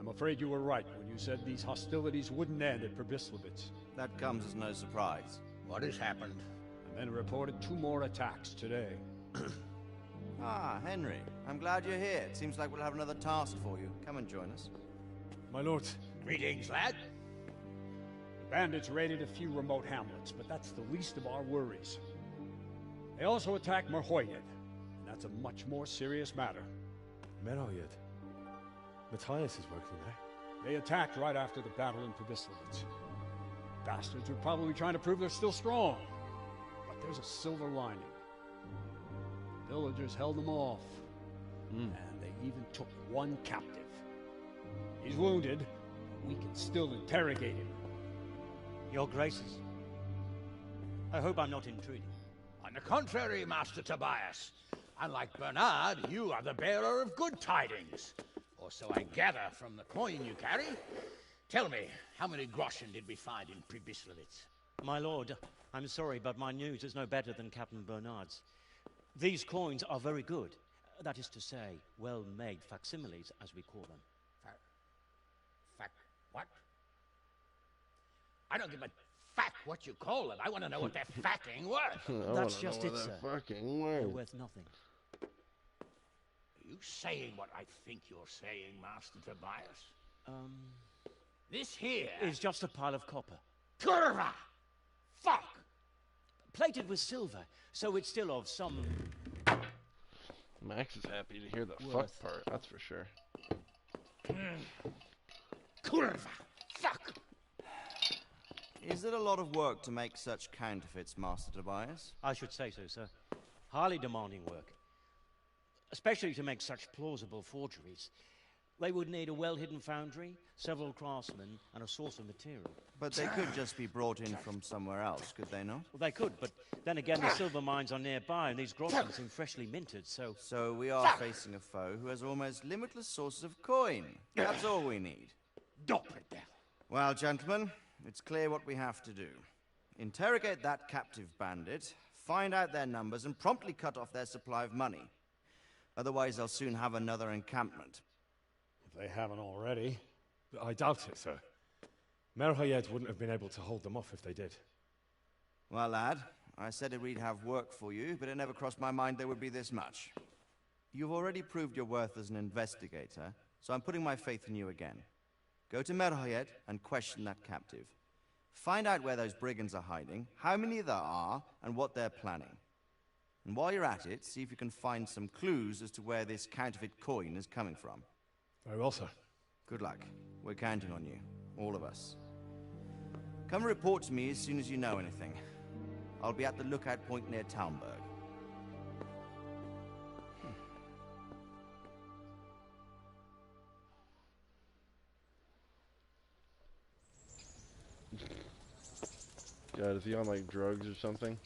I'm afraid you were right when you said these hostilities wouldn't end at Probislavitz. That comes as no surprise. What has happened? The men reported 2 more attacks today. Ah, Henry. I'm glad you're here. It seems like we'll have another task for you. Come and join us. My lord, Greetings, lad. the bandits raided a few remote hamlets, but that's the least of our worries. They also attacked Merhoyed, and that's a much more serious matter. Merhoyed? Matthias is working there. They attacked right after the battle in Probislavitz. Bastards were probably trying to prove they're still strong. But there's a silver lining. The villagers held them off. And they even took 1 captive. He's wounded, but we can still interrogate him. Your Graces, I hope I'm not intruding. On the contrary, Master Tobias. Unlike Bernard, you are the bearer of good tidings. Or so I gather from the coin you carry. Tell me, how many groschen did we find in Probislavitz? My lord, I'm sorry, but my news is no better than Captain Bernard's. These coins are very good. That is to say, well-made facsimiles, as we call them. What? I don't give a fuck what you call it. I want to know what they're fucking worth. That's just it, sir. Fucking They're word. worth nothing. Are you saying what I think you're saying, Master Tobias? This here It's just a pile of copper. Curva! Fuck! Plated with silver, so it's still of some... Max is happy to hear the fuck Worth. part, that's for sure. Curva! Fuck! Is it a lot of work to make such counterfeits, Master Tobias? I should say so, sir. Highly demanding work. Especially to make such plausible forgeries. They would need a well-hidden foundry, several craftsmen, and a source of material. But they could just be brought in from somewhere else, could they not? Well, they could, but then again, the silver mines are nearby, and these groschen seem freshly minted, so... So we are facing a foe who has almost limitless sources of coin. That's all we need. Doppeldecker. Well, gentlemen, it's clear what we have to do. Interrogate that captive bandit, find out their numbers, and promptly cut off their supply of money. Otherwise, they'll soon have another encampment. If they haven't already. I doubt it, sir. Merhoyed wouldn't have been able to hold them off if they did. Well, lad, I said we'd have work for you, but it never crossed my mind there would be this much. You've already proved your worth as an investigator, so I'm putting my faith in you again. Go to Merhoyed and question that captive. Find out where those brigands are hiding, how many there are, and what they're planning. And while you're at it, see if you can find some clues as to where this counterfeit coin is coming from. Very well, sir. Good luck. We're counting on you. All of us. Come report to me as soon as you know anything. I'll be at the lookout point near Talmberg. God, is he on like drugs or something?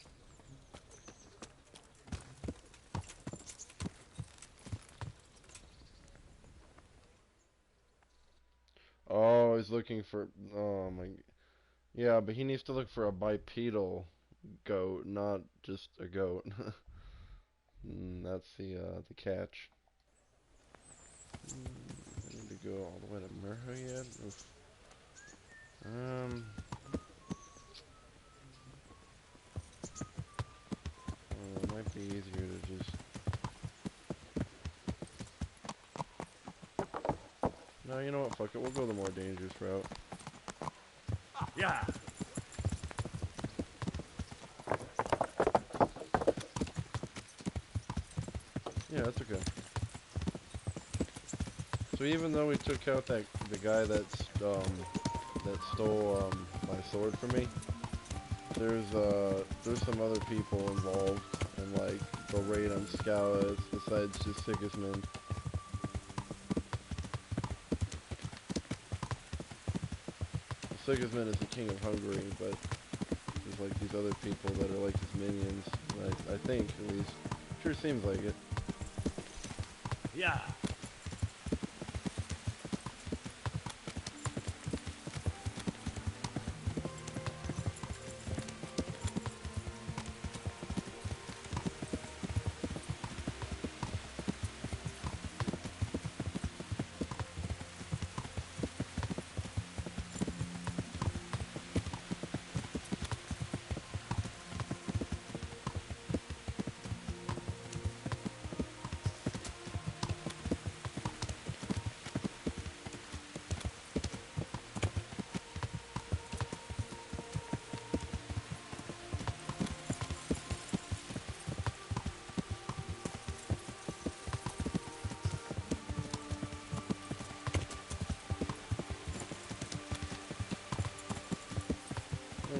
Oh, he's looking for... Oh my... Yeah, but he needs to look for a bipedal goat, not just a goat. That's the catch. I need to go all the way to Merhoyed. Oof. It might be easier to just... No, you know what, fuck it, we'll go the more dangerous route. Yeah. Yeah, that's okay. So even though we took out the guy that stole my sword from me, there's some other people involved, and like they'll raid on scouts besides just Sigismund. Sigismund is the king of Hungary, but there's like these other people that are like his minions. I think, at least. Sure seems like it. Yeah.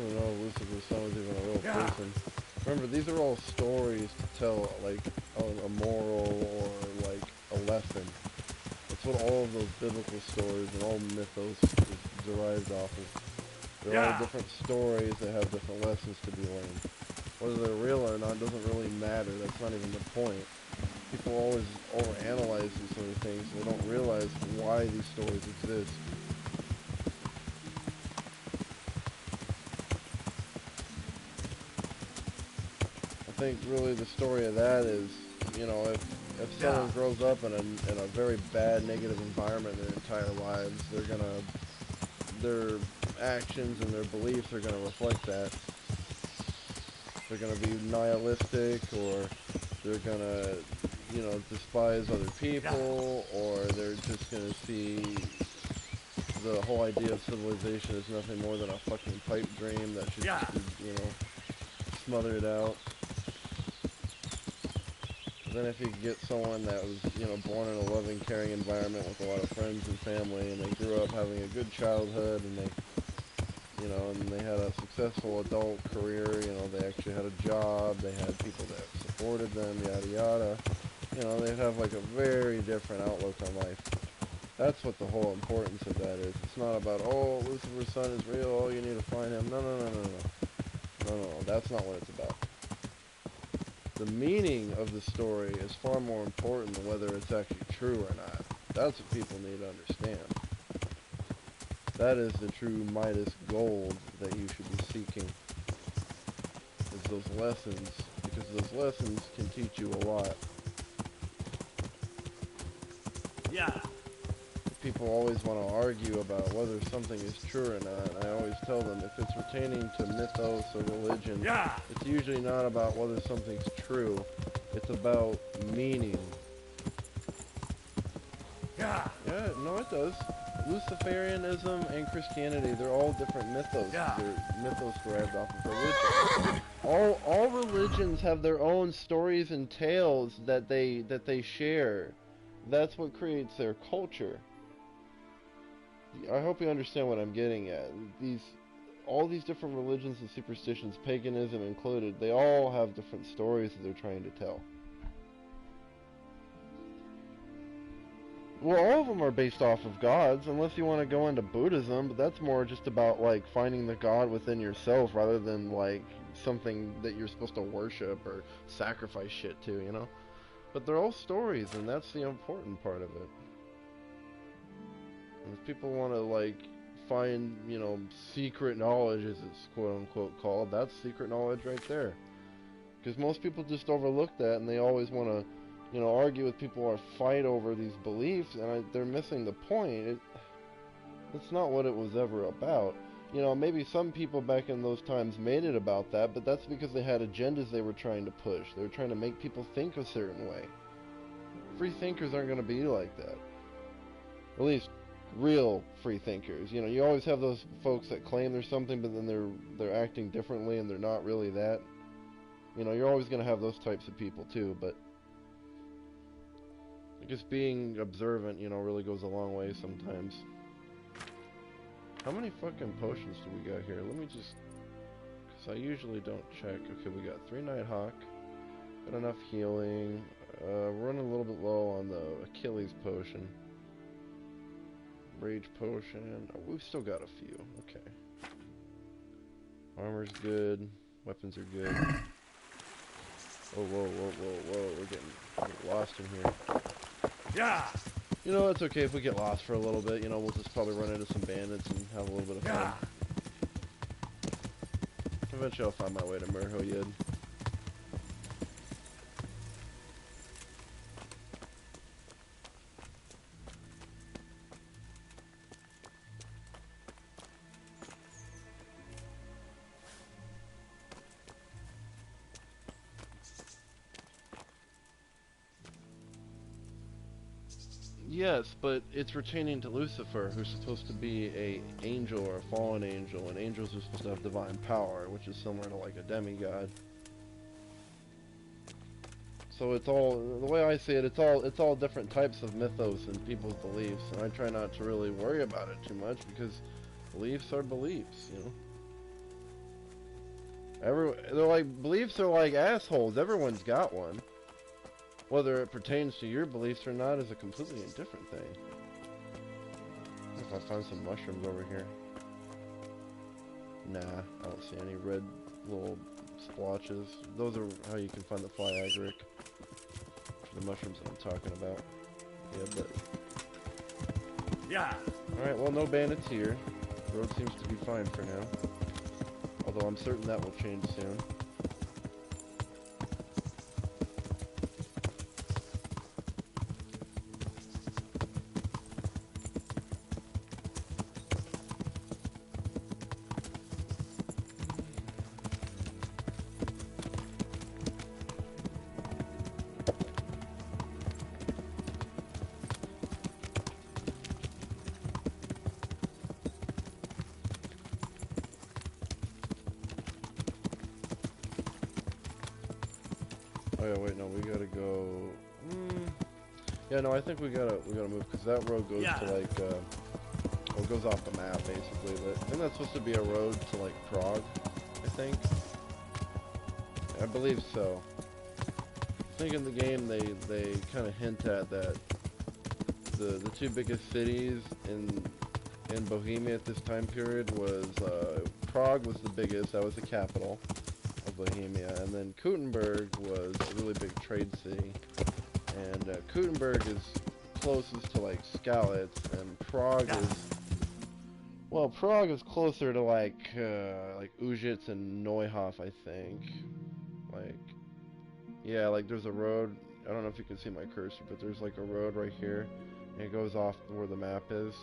don't know if Lucifer's son was even a real person. Remember, these are all stories to tell, like, a moral or, like, a lesson. That's what all of those biblical stories and all mythos is derived off of. They're all different stories that have different lessons to be learned. Whether they're real or not doesn't really matter. That's not even the point. People always overanalyze these sort of things. They don't realize why these stories exist. I think really the story of that is, you know, if someone grows up in a very bad negative environment their entire lives, their actions and their beliefs are gonna reflect that. They're gonna be nihilistic, or they're gonna, you know, despise other people, or they're just gonna see the whole idea of civilization as nothing more than a fucking pipe dream that should just be, you know, smothered out. Then if you could get someone that was, you know, born in a loving, caring environment with a lot of friends and family, and they grew up having a good childhood, and they, you know, and they had a successful adult career, you know, they actually had a job, they had people that supported them, yada yada, you know, they'd have like a very different outlook on life. That's what the whole importance of that is. It's not about, oh, Lucifer's son is real, oh, you need to find him. No, that's not what it's about. The meaning of the story is far more important than whether it's actually true or not. That's what people need to understand. That is the true Midas gold that you should be seeking. Is those lessons, because those lessons can teach you a lot. People always want to argue about whether something is true or not, and I always tell them if it's pertaining to mythos or religion, it's usually not about whether something's true, it's about meaning. No, it does. Luciferianism and Christianity, they're all different mythos. They're mythos derived off of religion. All religions have their own stories and tales that they share. That's what creates their culture. I hope you understand what I'm getting at. All these different religions and superstitions, paganism included, they all have different stories that they're trying to tell. Well, all of them are based off of gods, unless you want to go into Buddhism, but that's more just about, like, finding the God within yourself rather than, like, something that you're supposed to worship or sacrifice shit to, you know? But they're all stories, and that's the important part of it. And if people want to, like, find, you know, secret knowledge, as it's quote-unquote called, that's secret knowledge right there. Because most people just overlook that, and they always want to, you know, argue with people or fight over these beliefs, and they're missing the point. It's not what it was ever about. You know, maybe some people back in those times made it about that, but that's because they had agendas they were trying to push. They were trying to make people think a certain way. Free thinkers aren't going to be like that. At least real free thinkers. You know, you always have those folks that claim they're something, but then they're acting differently and they're not really that. You know, you're always going to have those types of people too, but I guess being observant, you know, really goes a long way sometimes. How many fucking potions do we got here? Let me just, because I usually don't check. Okay, we got 3 Nighthawk. Got enough healing. We're running a little bit low on the Achilles potion. Rage potion. Oh, we've still got a few. Okay. Armor's good. Weapons are good. Oh, whoa. We're getting lost in here. You know, it's okay if we get lost for a little bit. You know, we'll just probably run into some bandits and have a little bit of fun. Eventually I'll find my way to Merhoyed. Yes, but it's pertaining to Lucifer, who's supposed to be a angel or a fallen angel, and angels are supposed to have divine power, which is similar to like a demigod. So it's all, the way I see it, it's all different types of mythos and people's beliefs, and I try not to really worry about it too much because beliefs are beliefs, you know. They're like, beliefs are like assholes. Everyone's got one. Whether it pertains to your beliefs or not is a completely different thing. If I find some mushrooms over here. Nah, I don't see any red little splotches. Those are how you can find the fly agaric. The mushrooms that I'm talking about. Yeah, buddy. Yeah. Alright, well, no bandits here. The road seems to be fine for now. Although I'm certain that will change soon. Oh yeah, wait, no, we gotta go. Yeah, no, I think we gotta move because that road goes to like, well, it goes off the map basically. But I think that's supposed to be a road to like Prague, I think. I believe so. I think in the game they kind of hint at that the two biggest cities in Bohemia at this time period was Prague was the biggest. That was the capital of Bohemia, and then Kuttenberg was a really big trade city, and Kuttenberg is closest to like Skalitz, and Prague is closer to like Ujitz and Neuhof, I think. Like, yeah, like there's a road, I don't know if you can see my cursor, but there's like a road right here, and it goes off where the map is,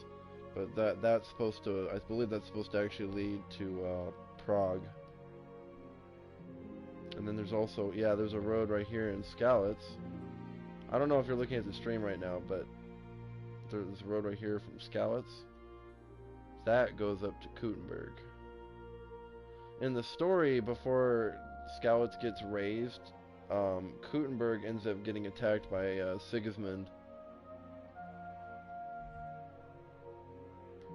but that's supposed to, I believe that's supposed to actually lead to Prague. And then there's also, yeah, there's a road right here in Skalitz. I don't know if you're looking at the stream right now, but there's a road right here from Skalitz. That goes up to Kuttenberg. In the story, before Skalitz gets razed, Kuttenberg ends up getting attacked by Sigismund.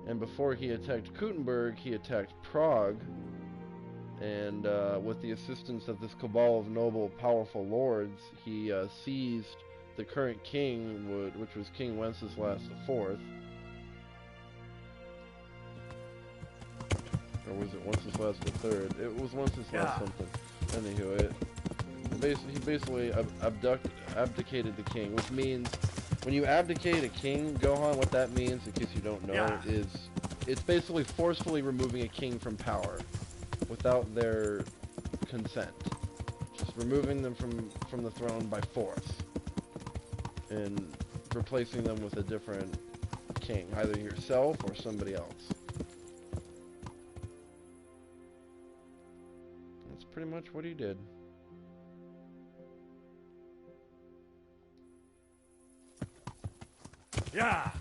And before he attacked Kuttenberg, he attacked Prague. And with the assistance of this cabal of noble, powerful lords, he seized the current king, which was King Wenceslas IV. Or was it Wenceslas III? It was Wenceslas something. Anywho, he basically abdicated the king, which means when you abdicate a king, Gohan, what that means, in case you don't know, is it's basically forcefully removing a king from power without their consent. Just removing them from the throne by force and replacing them with a different king, either yourself or somebody else. That's pretty much what he did. Yeah.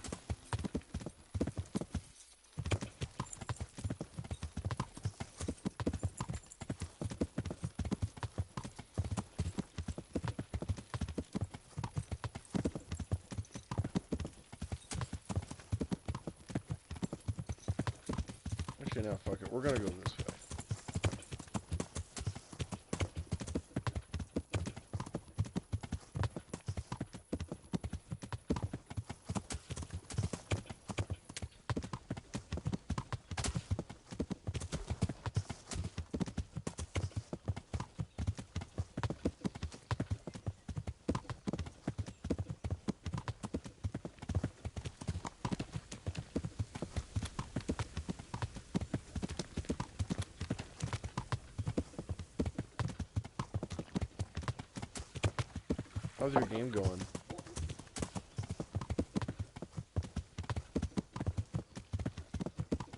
Actually, no, fuck it. We're gonna go this way. How's your game going?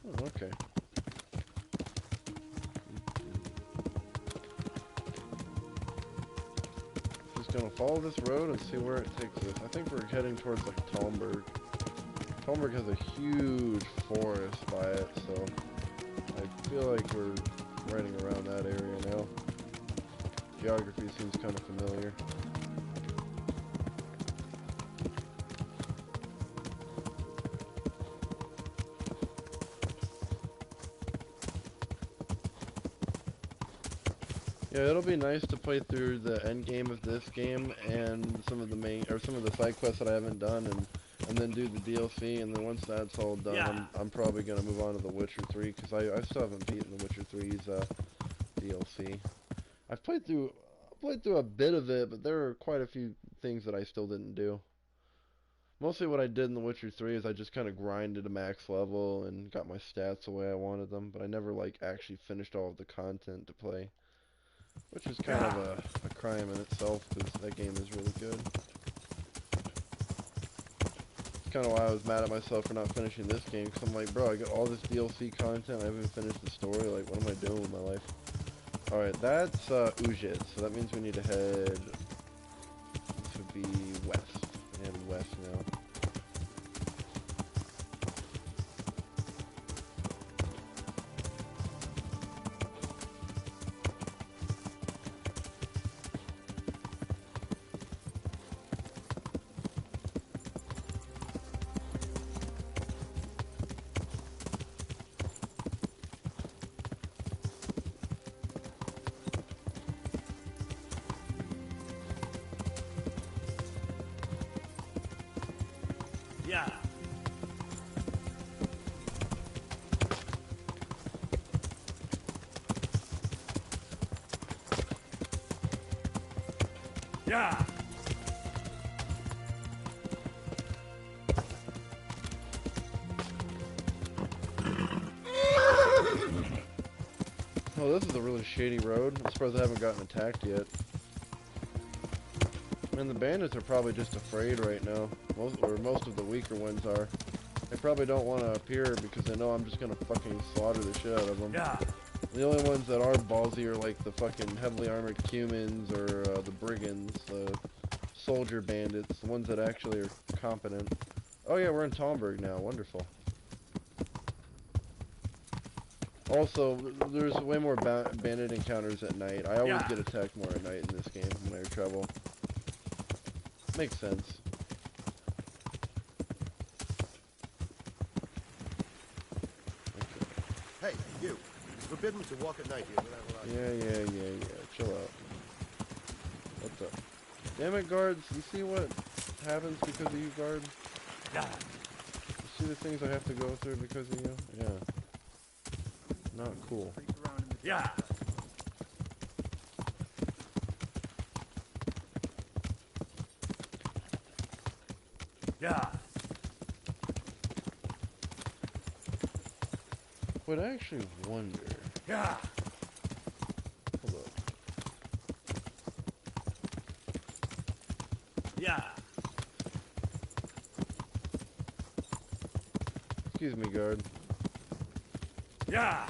Oh, okay. Just gonna follow this road and see where it takes us. I think we're heading towards like Talmberg. Talmberg has a huge forest by it, so I feel like we're riding around that area now. Geography seems kind of familiar. Yeah, it'll be nice to play through the end game of this game and some of the main or some of the side quests that I haven't done, and then do the DLC. And then once that's all done, Yeah. I'm probably gonna move on to The Witcher 3 because I still haven't beaten The Witcher 3's DLC. I've played through a bit of it, but there are quite a few things that I still didn't do. Mostly what I did in The Witcher 3 is I just kind of grinded a max level and got my stats the way I wanted them, but I never like actually finished all of the content to play. Which is kind of a crime in itself, because that game is really good. It's kind of why I was mad at myself for not finishing this game, because I'm like, bro, I got all this DLC content, I haven't finished the story, like, what am I doing with my life? Alright, that's Ujit, so that means we need to head, this would be west, and west now. Yeah. Yeah. Oh, this is a really shady road. I'm surprised I haven't gotten attacked yet. And the bandits are probably just afraid right now. Most of the weaker ones are. They probably don't want to appear because they know I'm just gonna fucking slaughter the shit out of them. Yeah. The only ones that are ballsy are like the fucking heavily armored cumans or the brigands, the soldier bandits, the ones that actually are competent. Oh yeah, we're in Talmberg now. Wonderful. Also, there's way more bandit encounters at night. I always get attacked more at night in this game when I travel. Makes sense. Hey, you. It's forbidden to walk at night here without a light. Yeah. Chill out. What's up? Damn it, guards. You see what happens because of you, guard? Yeah. You see the things I have to go through because of you? Yeah. Not cool. Yeah. Yeah. Would I actually wonder... Yeah. Hold up. Yeah. Excuse me, guard. Yeah.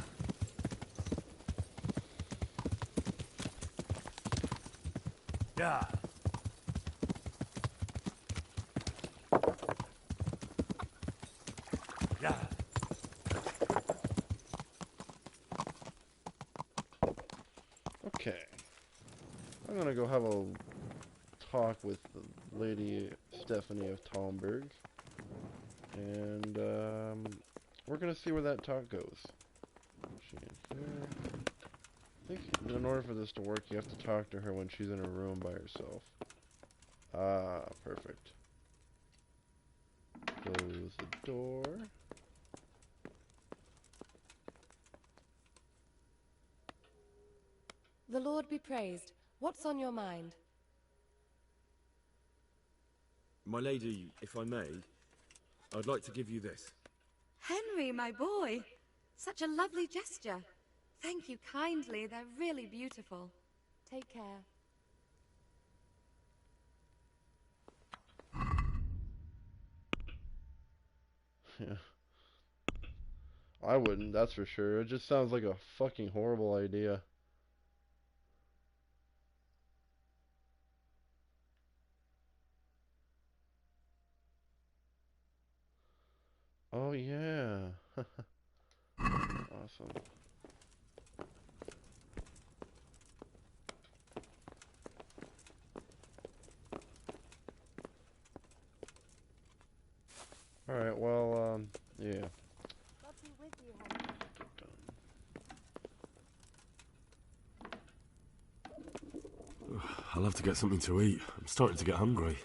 Yeah. Yeah. Okay. I'm gonna go have a talk with the Lady Stephanie of Talmberg. And, we're gonna see where that talk goes. She is there. I think in order for this to work, you have to talk to her when she's in her room by herself. Ah, perfect. Close the door. The Lord be praised. What's on your mind? My lady, if I may, I'd like to give you this. Henry, my boy. Such a lovely gesture. Thank you kindly. They're really beautiful. Take care. Yeah. I wouldn't, that's for sure. It just sounds like a fucking horrible idea. Oh yeah. Awesome. Alright, well, yeah. God be with you, Henry. I'll have to get something to eat. I'm starting to get hungry.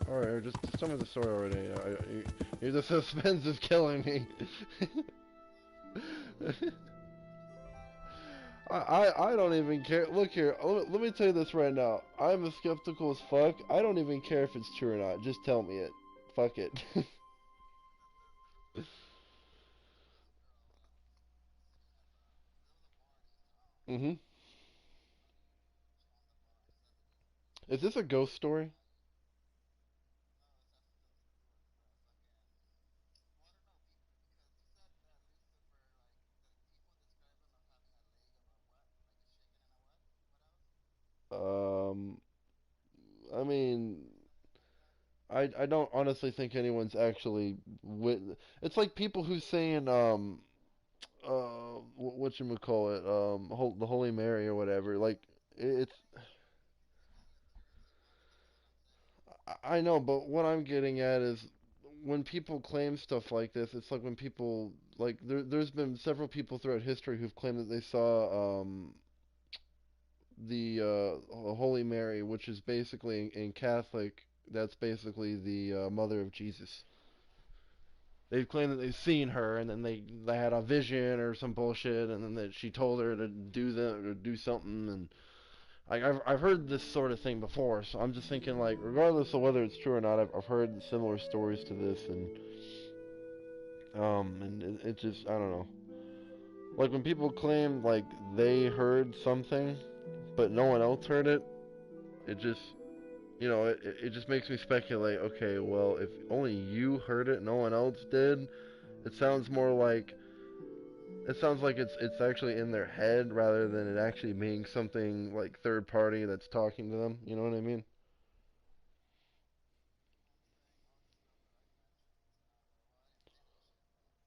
Alright, just tell me the story already. The suspense is killing me. I don't even care. Look here, let me tell you this right now. I'm as skeptical as fuck. I don't even care if it's true or not. Just tell me it. Fuck it. Mm-hmm. Is this a ghost story? Um, I mean, I don't honestly think anyone's actually it's like people who saying what you would call it the Holy Mary or whatever. Like it's I know, but what I'm getting at is when people claim stuff like this, it's like when people like there's been several people throughout history who've claimed that they saw the Holy Mary, which is basically in Catholic, that's basically the mother of Jesus. They've claimed that they've seen her, and then they had a vision or some bullshit, and then that she told her to do that or do something, and I've heard this sort of thing before, so I'm just thinking like, regardless of whether it's true or not, I've heard similar stories to this, and it just I don't know, like when people claim like they heard something, but no one else heard it, it just it just makes me speculate. Okay, well, if only you heard it, no one else did, it sounds more like it's actually in their head rather than it actually being something like third party that's talking to them. You know what I mean?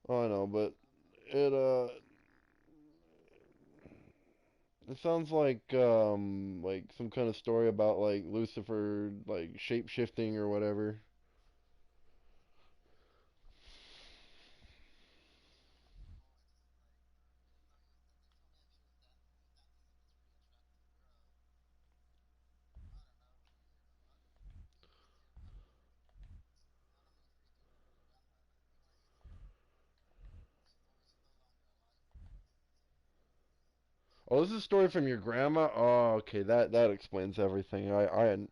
Oh, I know, but it it sounds like some kind of story about like Lucifer like shape shifting or whatever. Oh, this is a story from your grandma. Oh, okay, that explains everything. I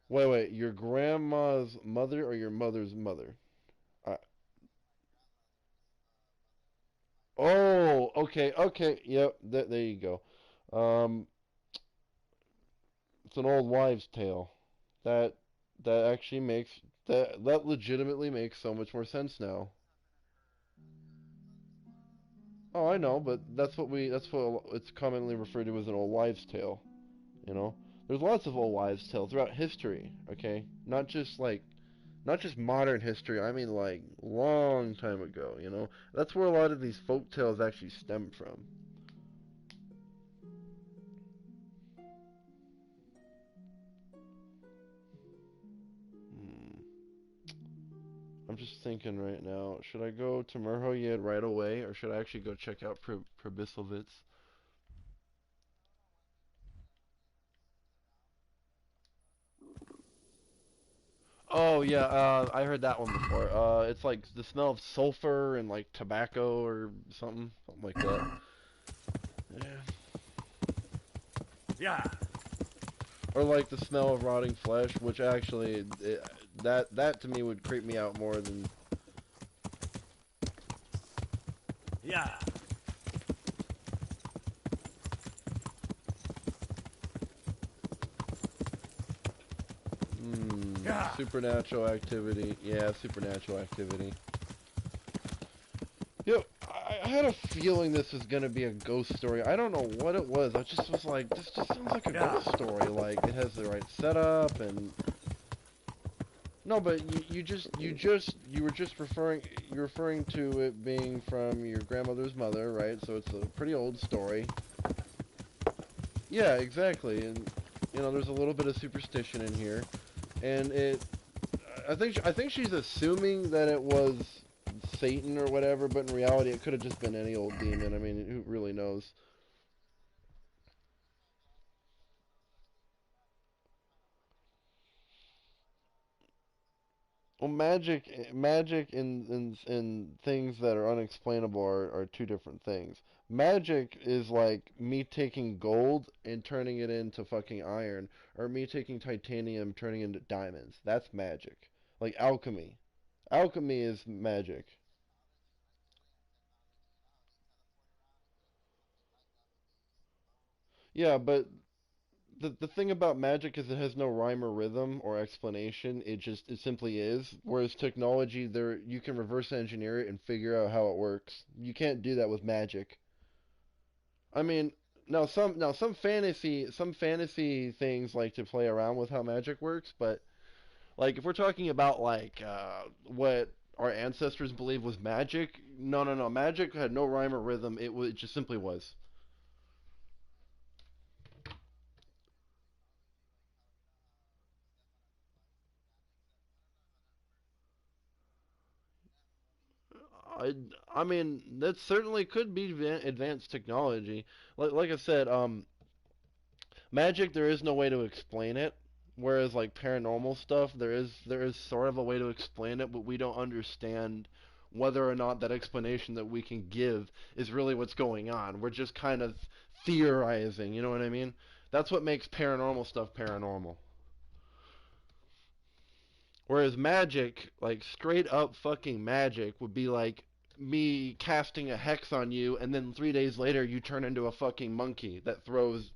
wait, your grandma's mother or your mother's mother? I, oh, okay, yep. There you go. Um, it's an old wives' tale. That that actually makes that legitimately makes so much more sense now. Oh, I know, but that's what it's commonly referred to as an old wives' tale. You know, there's lots of old wives' tales throughout history. Okay, not just modern history. I mean, like long time ago. You know, that's where a lot of these folk tales actually stem from. Hmm. I'm just thinking right now, should I go to Merhoyed right away, or should I actually go check out Probislovitz? Oh yeah, I heard that one before. It's like the smell of sulfur and like tobacco or something like that. Yeah. Yeah. Or like the smell of rotting flesh, which actually, that to me would creep me out more than. Yeah. Yeah. Supernatural activity. Yeah, supernatural activity. Yo, I had a feeling this was gonna be a ghost story. I don't know what it was. I just was like, this just sounds like a ghost story. Like it has the right setup and No, but you were just referring to it being from your grandmother's mother, right? So it's a pretty old story. Yeah, exactly, and you know, there's a little bit of superstition in here, and I think she's assuming that it was Satan or whatever, but in reality, it could have just been any old demon. I mean, who really knows? Well, magic and things that are unexplainable are two different things. Magic is like me taking gold and turning it into fucking iron, or me taking titanium turning into diamonds. That's magic. Like alchemy. Alchemy is magic. Yeah, but the thing about magic is it has no rhyme or rhythm or explanation. It simply is. Whereas technology, there you can reverse engineer it and figure out how it works. You can't do that with magic. I mean, some fantasy things like to play around with how magic works, but like if we're talking about like what our ancestors believed was magic, no. Magic had no rhyme or rhythm. It just simply was. I, I mean, that certainly could be advanced technology. Like I said, magic there is no way to explain it. Whereas like paranormal stuff, there is sort of a way to explain it, but we don't understand whether or not that explanation that we can give is really what's going on. We're just kind of theorizing, you know what I mean? That's what makes paranormal stuff paranormal. Whereas magic, like straight up fucking magic, would be like me casting a hex on you, and then 3 days later you turn into a fucking monkey that throws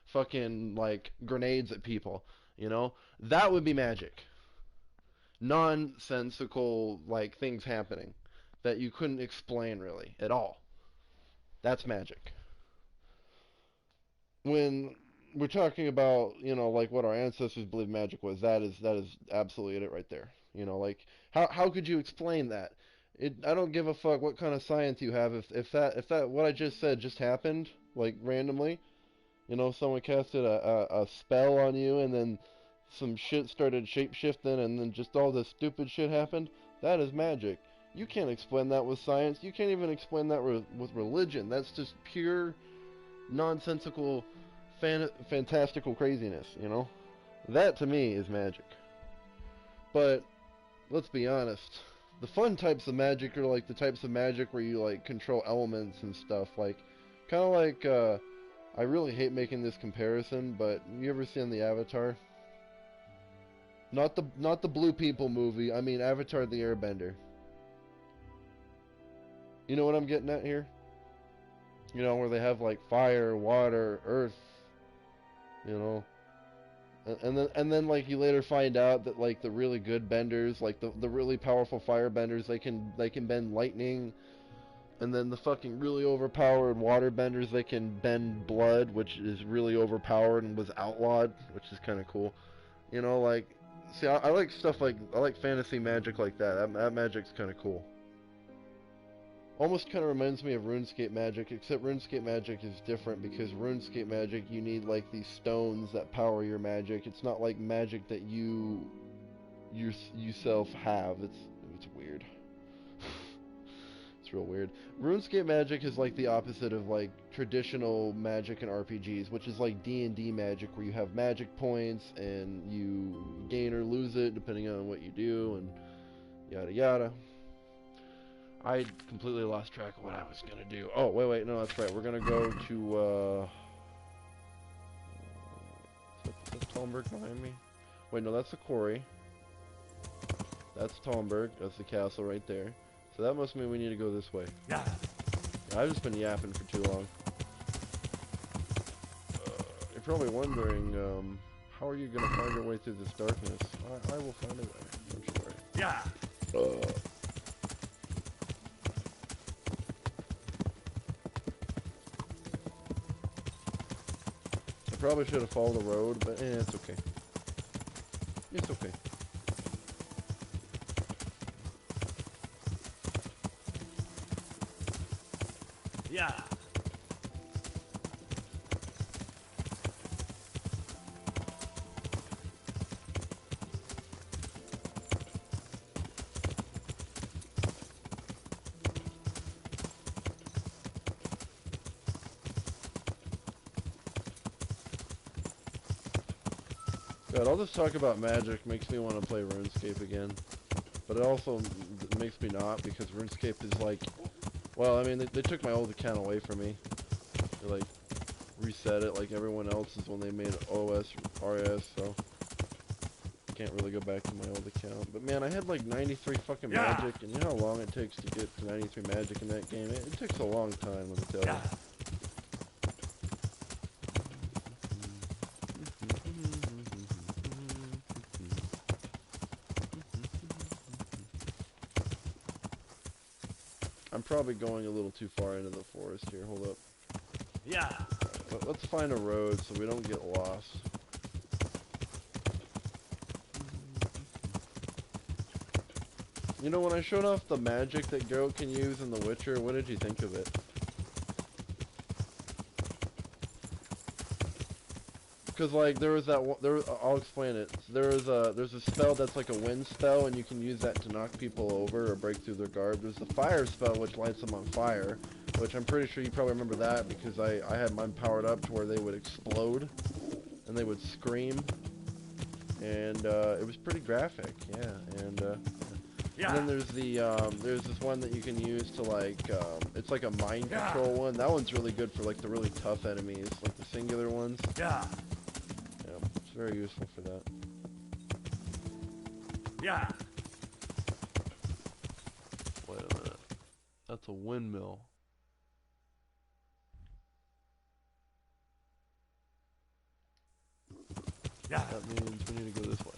fucking like grenades at people. You know, that would be magic. Nonsensical like things happening that you couldn't explain really at all. That's magic. When we're talking about, you know, like what our ancestors believed magic was, that is absolutely it right there. You know, like how could you explain that? I don't give a fuck what kind of science you have if that what I just said just happened like randomly. You know, someone casted a spell on you and then some shit started shape shifting and then just all this stupid shit happened. That is magic. You can't explain that with science. You can't even explain that with religion. That's just pure nonsensical fantastical craziness, you know? That to me is magic. But let's be honest. The fun types of magic are like the types of magic where you like control elements and stuff. Like, kind of like, I really hate making this comparison, but you ever seen the Avatar? Not the Blue People movie. I mean Avatar: The Airbender. You know what I'm getting at here? You know, where they have like fire, water, earth, you know. And then like you later find out that like the really good benders, like the really powerful fire benders, they can bend lightning, and then the fucking really overpowered water benders, they can bend blood, which is really overpowered and was outlawed, which is kind of cool. You know, like, see, I like stuff like I like fantasy magic like that. That magic's kind of cool. Almost kind of reminds me of RuneScape magic, except RuneScape magic is different because RuneScape magic you need like these stones that power your magic. It's not like magic that you yourself have. It's weird. It's real weird. RuneScape magic is like the opposite of like traditional magic and RPGs, which is like D&D magic where you have magic points and you gain or lose it depending on what you do and yada yada. I completely lost track of what I was gonna do. Oh, wait, no, that's right. We're gonna go to, is that Talmberg behind me? Wait, no, that's the quarry. That's Talmberg. That's the castle right there. So that must mean we need to go this way. Yeah. I've just been yapping for too long. You're probably wondering, how are you gonna find your way through this darkness? I will find a way. Don't you worry. Yeah. Probably should have followed the road, but it's okay. It's okay. Yeah. God, all this talk about magic makes me want to play RuneScape again. But it also makes me not, because RuneScape is like... Well, I mean, they took my old account away from me. They, like, reset it like everyone else's when they made OS, RS, so... Can't really go back to my old account. But man, I had like 93 fucking magic, and you know how long it takes to get to 93 magic in that game? It takes a long time, let me tell you. I'm probably going a little too far into the forest here. Hold up. Yeah. Right, let's find a road so we don't get lost. You know, when I showed off the magic that Geralt can use in The Witcher, what did you think of it? Because like there was that I'll explain it. There's a spell that's like a wind spell, and you can use that to knock people over or break through their guard. There's a fire spell which lights them on fire, which I'm pretty sure you probably remember that because I had mine powered up to where they would explode and they would scream, and it was pretty graphic, yeah. And then there's there's this one that you can use to like it's like a mind control one. That one's really good for like the really tough enemies, like the singular ones. Yeah, it's very useful for that. Yeah. Wait a minute. That's a windmill. Yeah. That means we need to go this way.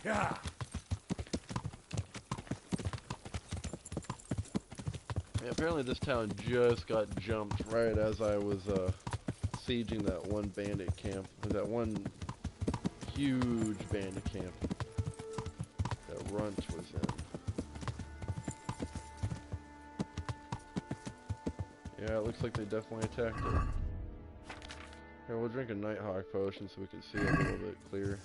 Yeah. Yeah, apparently this town just got jumped right as I was sieging that one bandit camp. That one huge bandit camp that Runt was in. Yeah, it looks like they definitely attacked it. Here, we'll drink a Nighthawk potion so we can see a little bit clearer.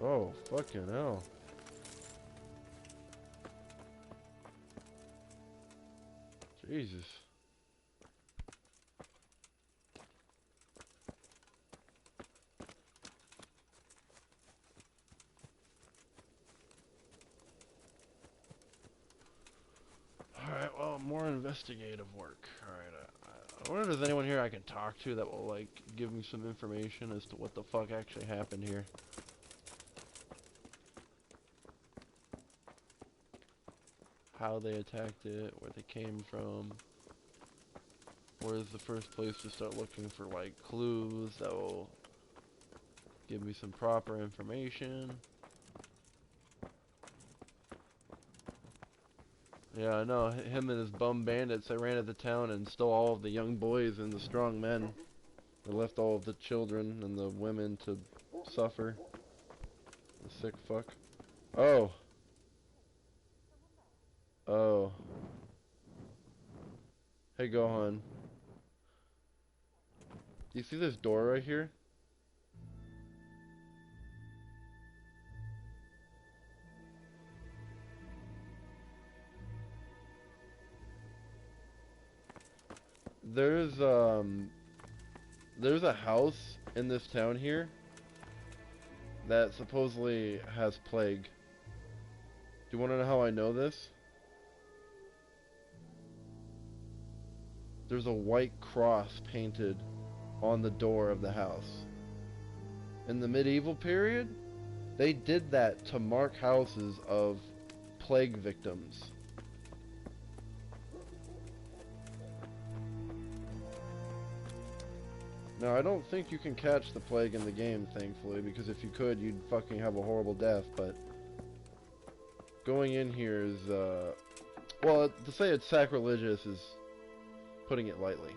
Oh, fucking hell. Jesus. Alright, well, more investigative work. Alright, I wonder if there's anyone here I can talk to that will, like, give me some information as to what the fuck actually happened here. How they attacked it, where they came from. Where's the first place to start looking for, like, clues that will give me some proper information. Yeah, I know, him and his bum bandits, they ran at the town and stole all of the young boys and the strong men. They left all of the children and the women to suffer. The sick fuck. Oh. Oh. Hey, Gohan. Do you see this door right here? There's a house in this town here that supposedly has plague. Do you want to know how I know this? There's a white cross painted on the door of the house. In the medieval period, they did that to mark houses of plague victims. Now, I don't think you can catch the plague in the game, thankfully, because if you could, you'd fucking have a horrible death, but going in here is, well, to say it's sacrilegious is putting it lightly.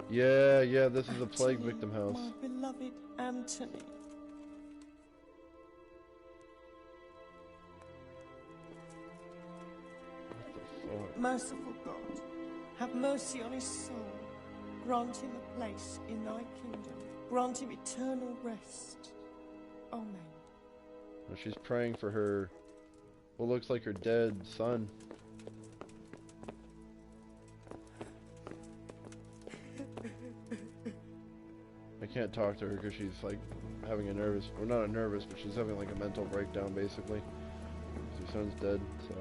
Yeah, this is a plague victim house. My beloved Anthony. Merciful God, have mercy on his soul. Grant him a place in thy kingdom. Grant him eternal rest. Amen. Well, she's praying for her, what looks like her dead son. I can't talk to her because she's like having a nervous, or not a nervous, but she's having like a mental breakdown basically. Her son's dead, so.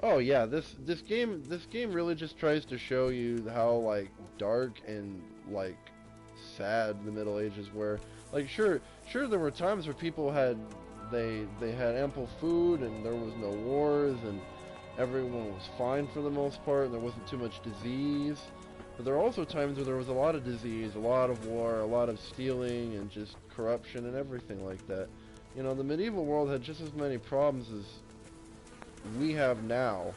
Oh yeah, this game really just tries to show you how like dark and like sad the Middle Ages were. Like sure there were times where people had they had ample food and there was no wars and everyone was fine for the most part and there wasn't too much disease. But there are also times where there was a lot of disease, a lot of war, a lot of stealing and just corruption and everything like that. You know, the medieval world had just as many problems as we have now.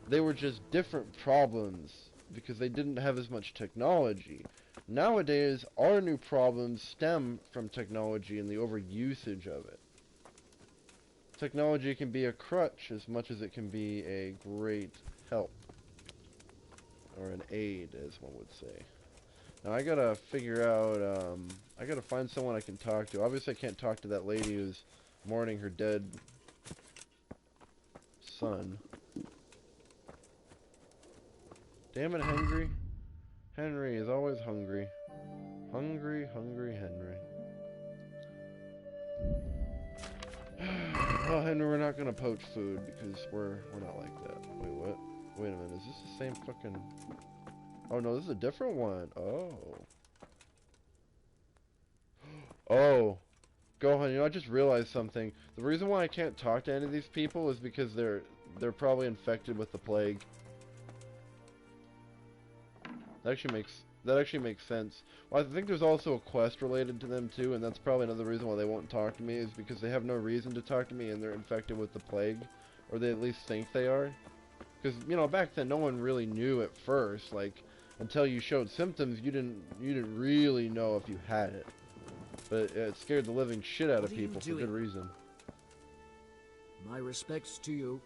They were just different problems because they didn't have as much technology. Nowadays, our new problems stem from technology and the overusage of it. Technology can be a crutch as much as it can be a great help. Or an aid, as one would say. Now I gotta figure out, I gotta find someone I can talk to. Obviously I can't talk to that lady who's mourning her dead son. Damn it, Henry. Henry is always hungry. Hungry Henry. Well, Henry, we're not gonna poach food because we're not like that. Wait, what? Wait a minute, is this the same fucking... Oh no, this is a different one. Oh. Oh. Gohan, you know, I just realized something. The reason why I can't talk to any of these people is because they're probably infected with the plague. That actually makes sense. Well, I think there's also a quest related to them too, and that's probably another reason why they won't talk to me, is because they have no reason to talk to me and they're infected with the plague, or they at least think they are. Because, you know, back then no one really knew at first, like, until you showed symptoms, you didn't really know if you had it. But it scared the living shit out of people for good reason. My respects to you.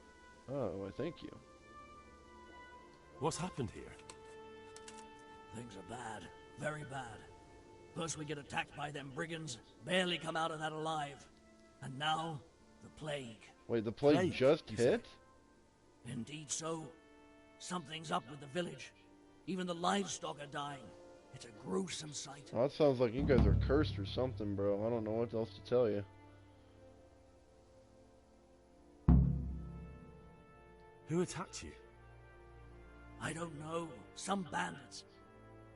Oh, well, thank you. What's happened here? Things are bad. Very bad. First we get attacked by them brigands, barely come out of that alive. And now, the plague. Wait, the plague just hit? Indeed so. Something's up with the village. Even the livestock are dying. It's a gruesome sight. Well, that sounds like you guys are cursed or something, bro. I don't know what else to tell you. Who attacked you? I don't know. Some bandits.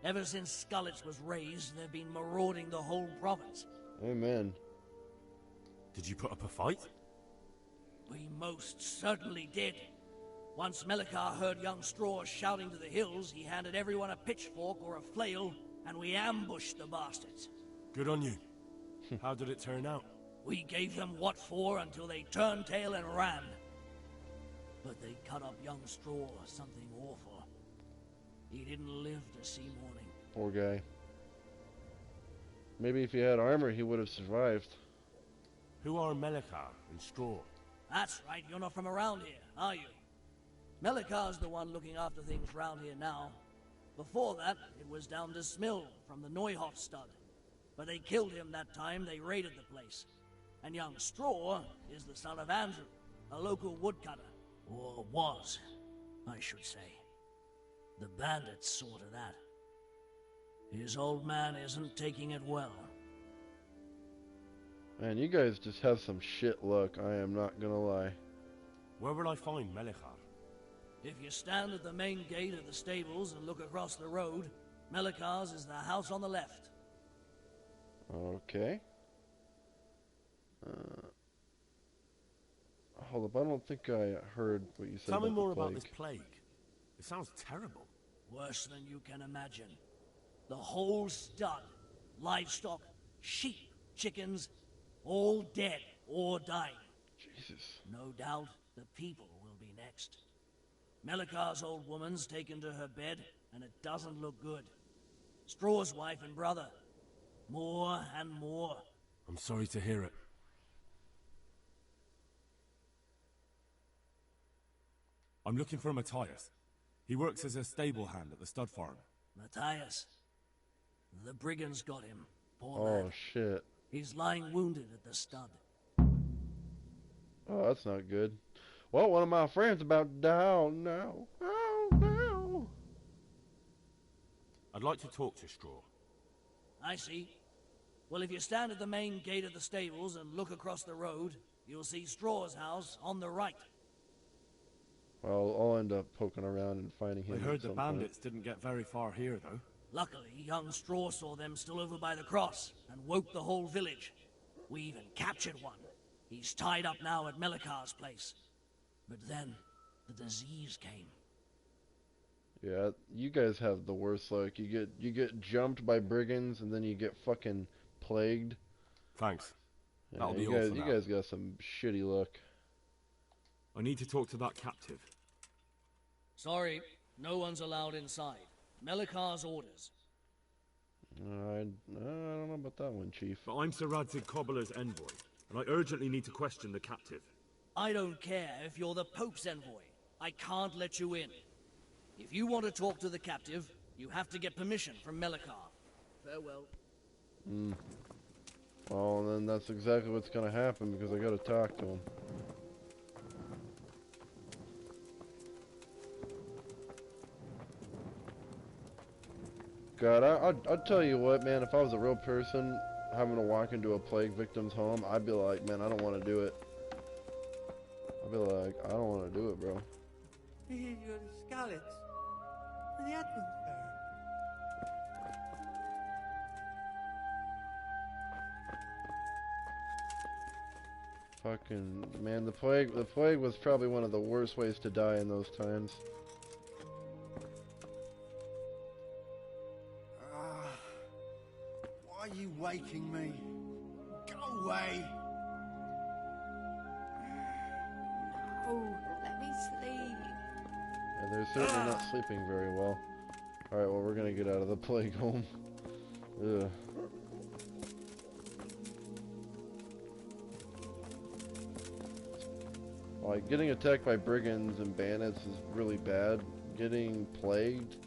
Ever since Skullich was raised, they've been marauding the whole province. Amen. Did you put up a fight? We most certainly did. Once Melikar heard young Straw shouting to the hills, he handed everyone a pitchfork or a flail, and we ambushed the bastards. Good on you. How did it turn out? We gave them what for until they turned tail and ran. But they cut up young Straw, something awful. He didn't live to see morning. Poor guy. Maybe if he had armor, he would have survived. Who are Melikar and Straw? That's right, you're not from around here, are you? Melikar's the one looking after things round here now. Before that, it was down to Smill from the Neuhoff stud. But they killed him that time they raided the place. And young Straw is the son of Andrew, a local woodcutter. Or was, I should say. The bandits saw to that. His old man isn't taking it well. Man, you guys just have some shit luck, I am not gonna lie. Where will I find Melikar? If you stand at the main gate of the stables and look across the road, Melikar's is the house on the left. Okay. hold up. I don't think I heard what you said. Tell me about more the about this plague. It sounds terrible. Worse than you can imagine. The whole stud, livestock, sheep, chickens, all dead or dying. Jesus. No doubt the people will be next. Melikar's old woman's taken to her bed, and it doesn't look good. Straw's wife and brother. More and more. I'm sorry to hear it. I'm looking for Matthias. He works as a stable hand at the stud farm. Matthias. The brigands got him. Poor Oh, lad. shit. He's lying wounded at the stud. Oh, that's not good. Well, one of my friends about to die. Oh, no. Oh, no. I'd like to talk to Straw. I see. Well, if you stand at the main gate of the stables and look across the road, you'll see Straw's house on the right. Well, I'll end up poking around and finding him. I heard at the some bandits didn't get very far here, though. Luckily, young Straw saw them still over by the cross and woke the whole village. We even captured one. He's tied up now at Melikar's place. But then, the disease came. Yeah, you guys have the worst luck. You get jumped by brigands and then you get fucking plagued. Thanks. Yeah, That'll be you all guys, for you now. guys got some shitty luck. I need to talk to that captive. Sorry, no one's allowed inside. Melikar's orders. I don't know about that one, Chief. But I'm Sir Radzig Cobbler's envoy, and I urgently need to question the captive. I don't care if you're the Pope's envoy. I can't let you in. If you want to talk to the captive, you have to get permission from Melikar. Farewell. Well, then that's exactly what's gonna happen because I gotta talk to him. God, I'd tell you what, man, if I was a real person having to walk into a plague victim's home, I'd be like, man, I don't want to do it. I'd be like, I don't want to do it, bro. You're the Scarlets. For the Advent Fair. Fucking, man, the plague was probably one of the worst ways to die in those times. Why are you waking me? Go away! Oh, let me sleep. And they're certainly not sleeping very well. Alright, well, we're gonna get out of the plague home. Ugh. Like, getting attacked by brigands and bandits is really bad. Getting plagued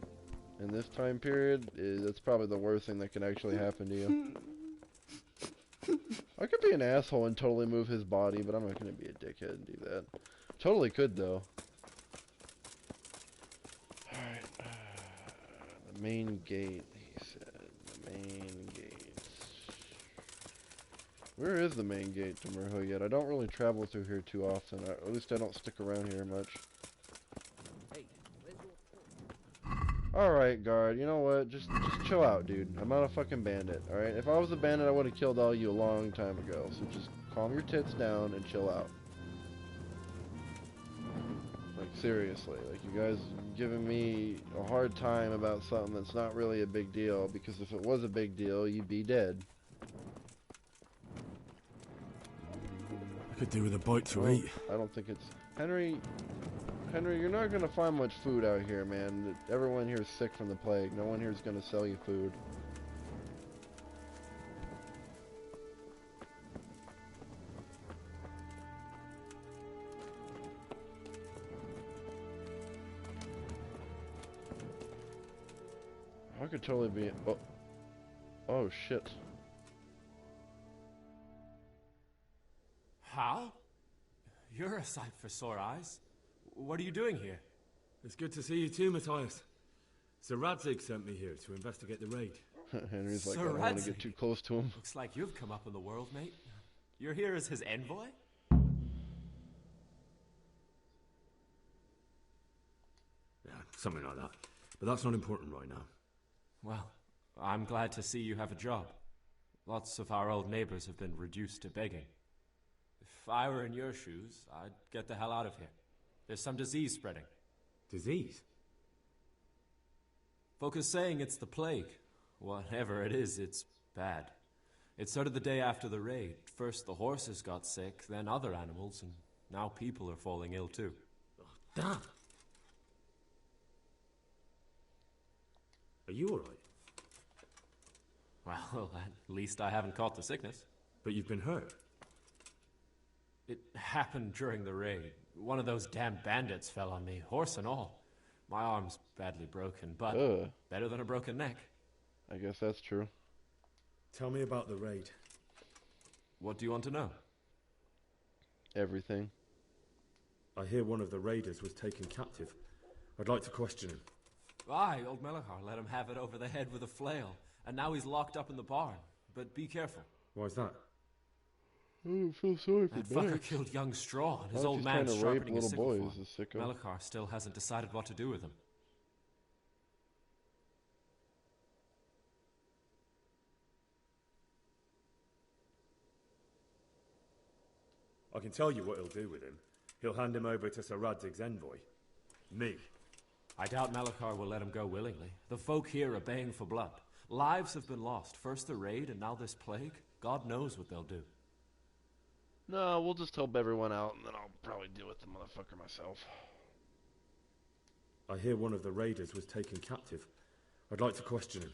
in this time period, that's probably the worst thing that can actually happen to you. I could be an asshole and totally move his body, but I'm not going to be a dickhead and do that. Totally could, though. Alright. The main gate, he said. The main gate. Where is the main gate to Murho yet? I don't really travel through here too often. At least I don't stick around here much. Alright, guard, you know what? Just chill out, dude. I'm not a fucking bandit, alright? If I was a bandit, I would have killed all you a long time ago. So just calm your tits down and chill out. Like, seriously. Like, you guys giving me a hard time about something that's not really a big deal. Because if it was a big deal, you'd be dead. I could do with a bite to eat. I don't think it's... Henry, you're not going to find much food out here, man. Everyone here is sick from the plague. No one here is going to sell you food. I could totally be... Oh, shit. Hal? You're a sight for sore eyes. What are you doing here? It's good to see you too, Matthias. Sir Radzig sent me here to investigate the raid. Henry's like, I don't want to get too close to him. Looks like you've come up in the world, mate. You're here as his envoy? Yeah, something like that. But that's not important right now. Well, I'm glad to see you have a job. Lots of our old neighbors have been reduced to begging. If I were in your shoes, I'd get the hell out of here. There's some disease spreading. Disease? Folk are saying it's the plague. Whatever it is, it's bad. It started the day after the raid. First the horses got sick, then other animals, and now people are falling ill too. Oh, damn! Are you alright? Well, at least I haven't caught the sickness. But you've been hurt? It happened during the raid. One of those damn bandits fell on me, horse and all. My arm's badly broken, but better than a broken neck. I guess that's true. Tell me about the raid. What do you want to know? Everything. I hear one of the raiders was taken captive. I'd like to question him. Aye, old Melachar let him have it over the head with a flail, and now he's locked up in the barn. But be careful. Why's that? I feel sorry for That fucker killed young Straw, and his old man's sharpening his sickle for him. Melachar still hasn't decided what to do with him. I can tell you what he'll do with him. He'll hand him over to Sir Radzig's envoy. Me. I doubt Melachar will let him go willingly. The folk here are baying for blood. Lives have been lost. First the raid, and now this plague. God knows what they'll do. No, we'll just help everyone out, and then I'll probably deal with the motherfucker myself. I hear one of the raiders was taken captive. I'd like to question him.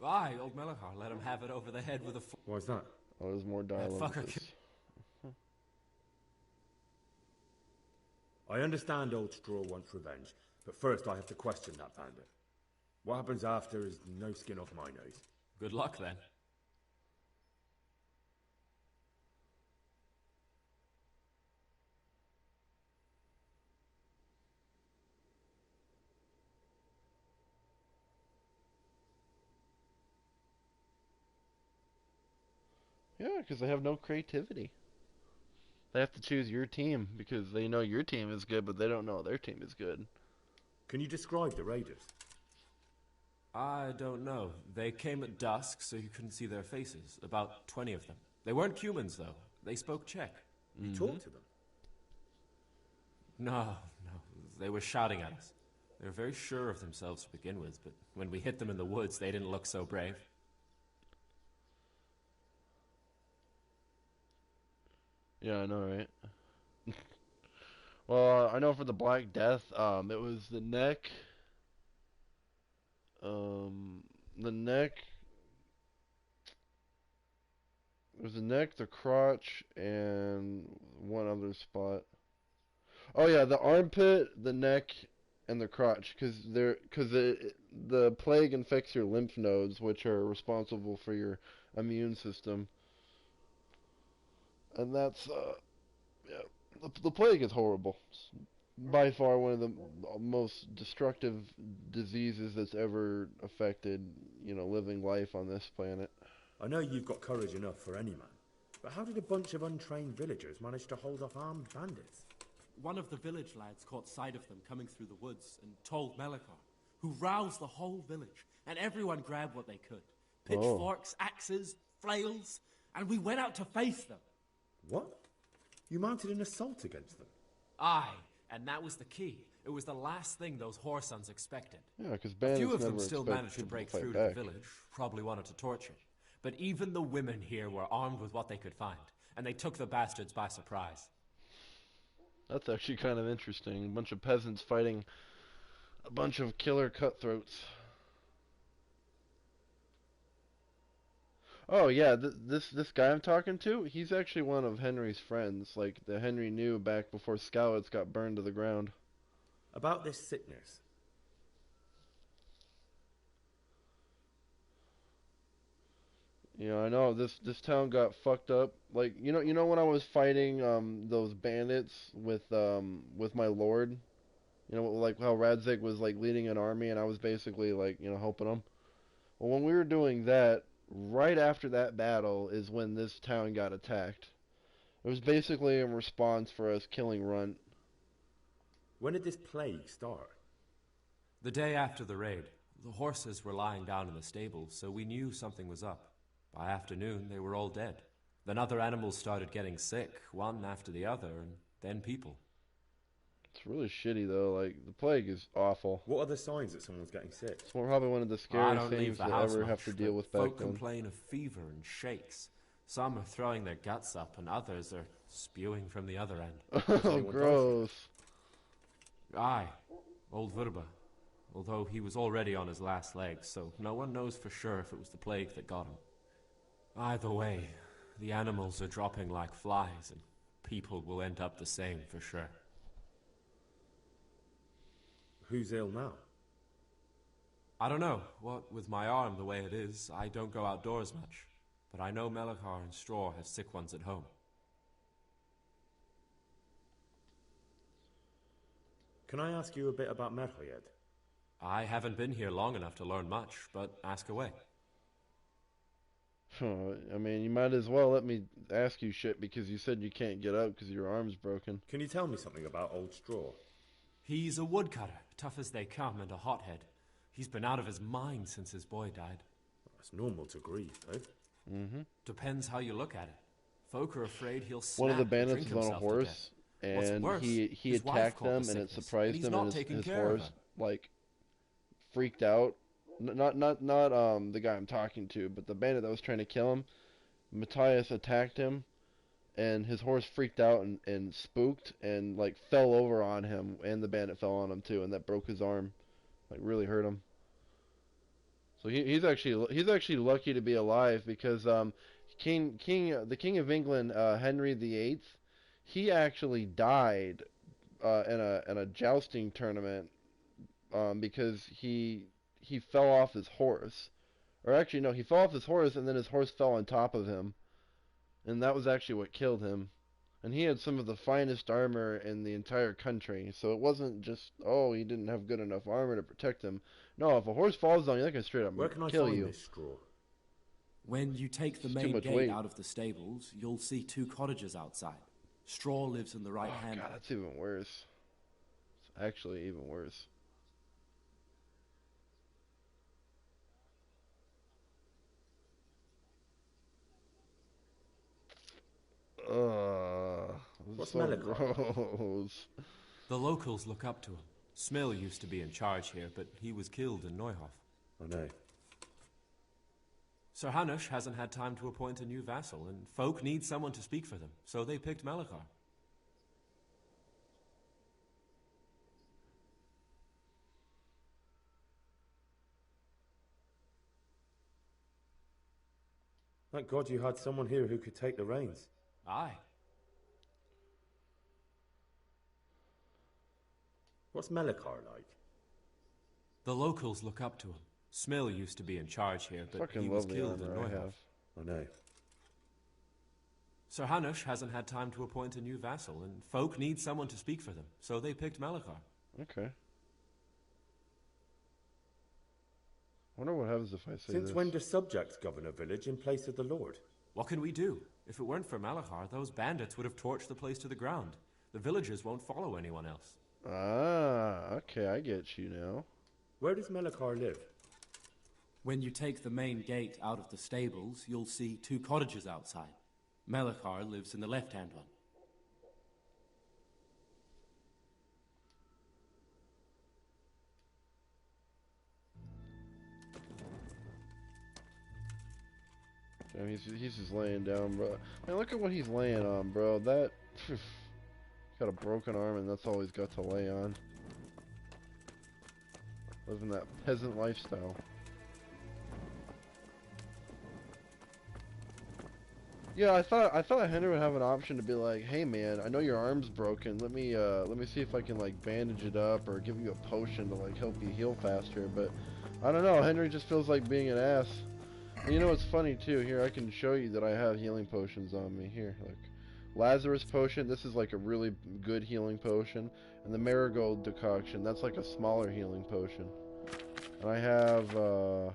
Aye, old Melachar let him have it over the head with a Why's that? Oh, there's more dialogue. I understand old Straw wants revenge, but first I have to question that bandit. What happens after is no skin off my nose. Good luck, then. Yeah, because they have no creativity. They have to choose your team because they know your team is good, but they don't know their team is good. Can you describe the raiders? I don't know. They came at dusk, so you couldn't see their faces. About 20 of them. They weren't humans, though. They spoke Czech. You talked to them? No. They were shouting at us. They were very sure of themselves to begin with, but when we hit them in the woods, they didn't look so brave. Yeah, I know, right? Well, I know for the Black Death, it was the neck, the crotch, and one other spot. Oh yeah, the armpit, the neck, and the crotch, because the plague infects your lymph nodes, which are responsible for your immune system. And that's, yeah, the plague is horrible. It's by far one of the most destructive diseases that's ever affected, living life on this planet. I know you've got courage enough for any man, but how did a bunch of untrained villagers manage to hold off armed bandits? One of the village lads caught sight of them coming through the woods and told Melachar, who roused the whole village, and everyone grabbed what they could. Pitchforks, axes, flails, and we went out to face them. What? You mounted an assault against them? Aye, and that was the key. It was the last thing those whoresons expected. Yeah, because a few of them still managed to break through to the village, probably wanted to torch it. But even the women here were armed with what they could find, and they took the bastards by surprise. That's actually kind of interesting. A bunch of peasants fighting a bunch of killer cutthroats. Oh yeah, this guy I'm talking to, he's actually one of Henry's friends, like that Henry knew back before Skowitz got burned to the ground. About this sickness. I know this town got fucked up. Like you know when I was fighting those bandits with my lord, like how Radzig was like leading an army and I was basically like helping him. Well, when we were doing that, right after that battle is when this town got attacked. It was basically in response for us killing Runt. When did this plague start? The day after the raid. The horses were lying down in the stables, so we knew something was up. By afternoon, they were all dead. Then other animals started getting sick, one after the other, and then people. It's really shitty though. Like the plague is awful. What are the signs that someone's getting sick? It's probably one of the I scariest don't leave things the to house ever much, have to deal but with back folk then. complain of fever and shakes. Some are throwing their guts up, and others are spewing from the other end. Oh, gross. Aye, old Verba. Although he was already on his last legs, so no one knows for sure if it was the plague that got him. Either way, the animals are dropping like flies, and people will end up the same for sure. Who's ill now? I don't know. What with my arm the way it is, I don't go outdoors much. But I know Melikar and Straw have sick ones at home. Can I ask you a bit about Merha yet? I haven't been here long enough to learn much, but ask away. I mean, you might as well let me ask you shit because you said you can't get up because your arm's broken. Can you tell me something about Old Straw? He's a woodcutter, tough as they come, and a hothead. He's been out of his mind since his boy died. It's normal to grieve, though. Mm-hmm. Depends how you look at it. Folk are afraid he'll snap. One of the and bandits drink was on a himself to horse, death. and worse, he his wife attacked caught the them, and it sickness, surprised he's him, not and taking his care of horse her. like freaked out. Not the guy I'm talking to, but the bandit that was trying to kill him. Matthias attacked him, and his horse freaked out and spooked and like fell over on him, and the bandit fell on him too, and that broke his arm, like really hurt him. So he's actually lucky to be alive because the King of England, Henry VIII, he actually died in a jousting tournament because he fell off his horse. Or actually, no, he fell off his horse, and then his horse fell on top of him. And that was actually what killed him. And he had some of the finest armor in the entire country. So it wasn't just, oh, he didn't have good enough armor to protect him. No, if a horse falls on you, that can straight up Where can I kill find you. this straw? When you take the It's too main much gate weight. out of the stables, you'll see 2 cottages outside. Straw lives in the right hand. God, that's even worse. It's actually even worse. What's so Melikar? gross. The locals look up to him. Smill used to be in charge here, but he was killed in Neuhof. I know. Sir Hanush hasn't had time to appoint a new vassal, and folk need someone to speak for them, so they picked Melikar. Thank God you had someone here who could take the reins. Aye. What's Melikar like? The locals look up to him. Smill used to be in charge here, but Fucking he was love the killed in armor I Neuhof. have. I know. Sir Hanush hasn't had time to appoint a new vassal, and folk need someone to speak for them, so they picked Melikar. Okay. I wonder what happens if I say Since this. when do subjects govern a village in place of the Lord? What can we do? If it weren't for Melikar, those bandits would have torched the place to the ground. The villagers won't follow anyone else. Ah, okay, I get you now. Where does Melikar live? When you take the main gate out of the stables, you'll see 2 cottages outside. Melikar lives in the left-hand one. Damn, he's just laying down, bro. Man, look at what he's laying on, bro. That got a broken arm, and that's all he's got to lay on. Living that peasant lifestyle. Yeah, I thought Henry would have an option to be like, hey man, I know your arm's broken. Let me see if I can like bandage it up or give you a potion to like help you heal faster. But I don't know. Henry just feels like being an ass. And you know what's funny too? Here, I can show you that I have healing potions on me. Here, look. Lazarus potion. This is like a really good healing potion. And the marigold decoction. That's like a smaller healing potion. And I have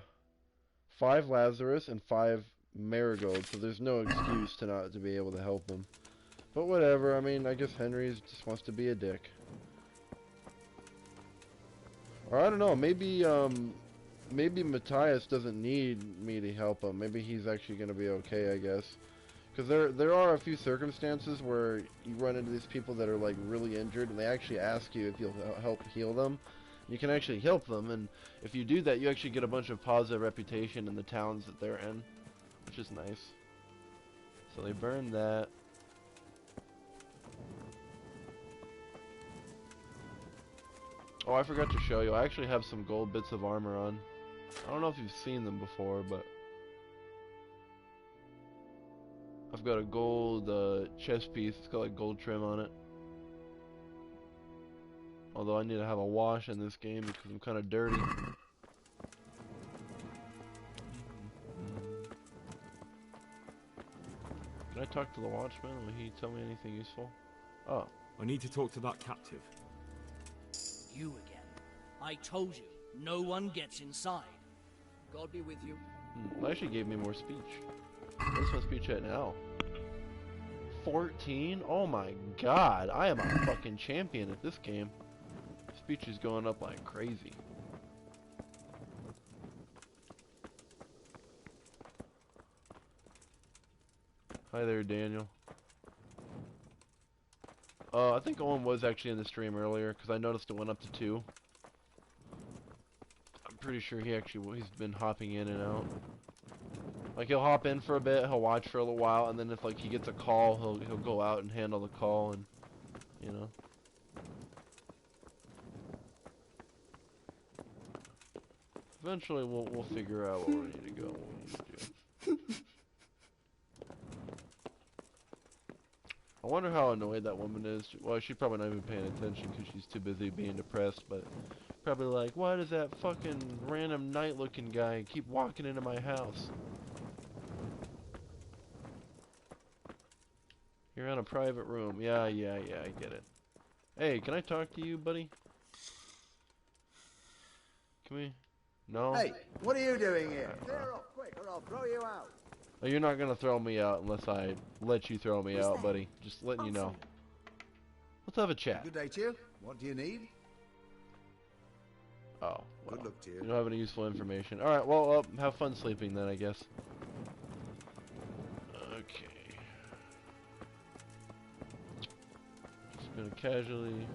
5 Lazarus and 5 marigold, so there's no excuse to not to be able to help him. But whatever, I mean, I guess Henry just wants to be a dick. Or I don't know, maybe Matthias doesn't need me to help him. Maybe he's actually going to be okay, I guess. Because there are a few circumstances where you run into these people that are like really injured, and they actually ask you if you'll help heal them. You can actually help them, and if you do that, you actually get a bunch of positive reputation in the towns that they're in, which is nice. So they burned that. Oh, I forgot to show you. I actually have some gold bits of armor on. I don't know if you've seen them before, but I've got a gold chest piece. It's got like gold trim on it. Although I need to have a wash in this game because I'm kind of dirty. Can I talk to the watchman? Will he tell me anything useful? Oh. I need to talk to that captive. You again. I told you, no one gets inside. God be with you. Well, actually gave me more speech. What's my speech at now? 14? Oh my god, I am a fucking champion at this game. Speech is going up like crazy. Hi there, Daniel. I think Owen was actually in the stream earlier because I noticed it went up to 2. I'm pretty sure he's been hopping in and out. Like he'll hop in for a bit, he'll watch for a little while, and then if like he gets a call, he'll go out and handle the call, and you know. Eventually we'll figure out where we need to go, what we need to do. I wonder how annoyed that woman is. Well, she's probably not even paying attention because she's too busy being depressed, but probably like, why does that fucking random night-looking guy keep walking into my house? You're in a private room. Yeah, I get it. Hey, can I talk to you, buddy? Come here. No? Hey, what are you doing here? Clear off quick or I'll throw you out. Oh, you're not gonna throw me out unless I let you throw me out, buddy. Just letting you know. Let's have a chat. Good day to you. What do you need? Oh, well, good luck to you. You don't have any useful information. Alright, well, have fun sleeping then, I guess. Okay. Just gonna casually...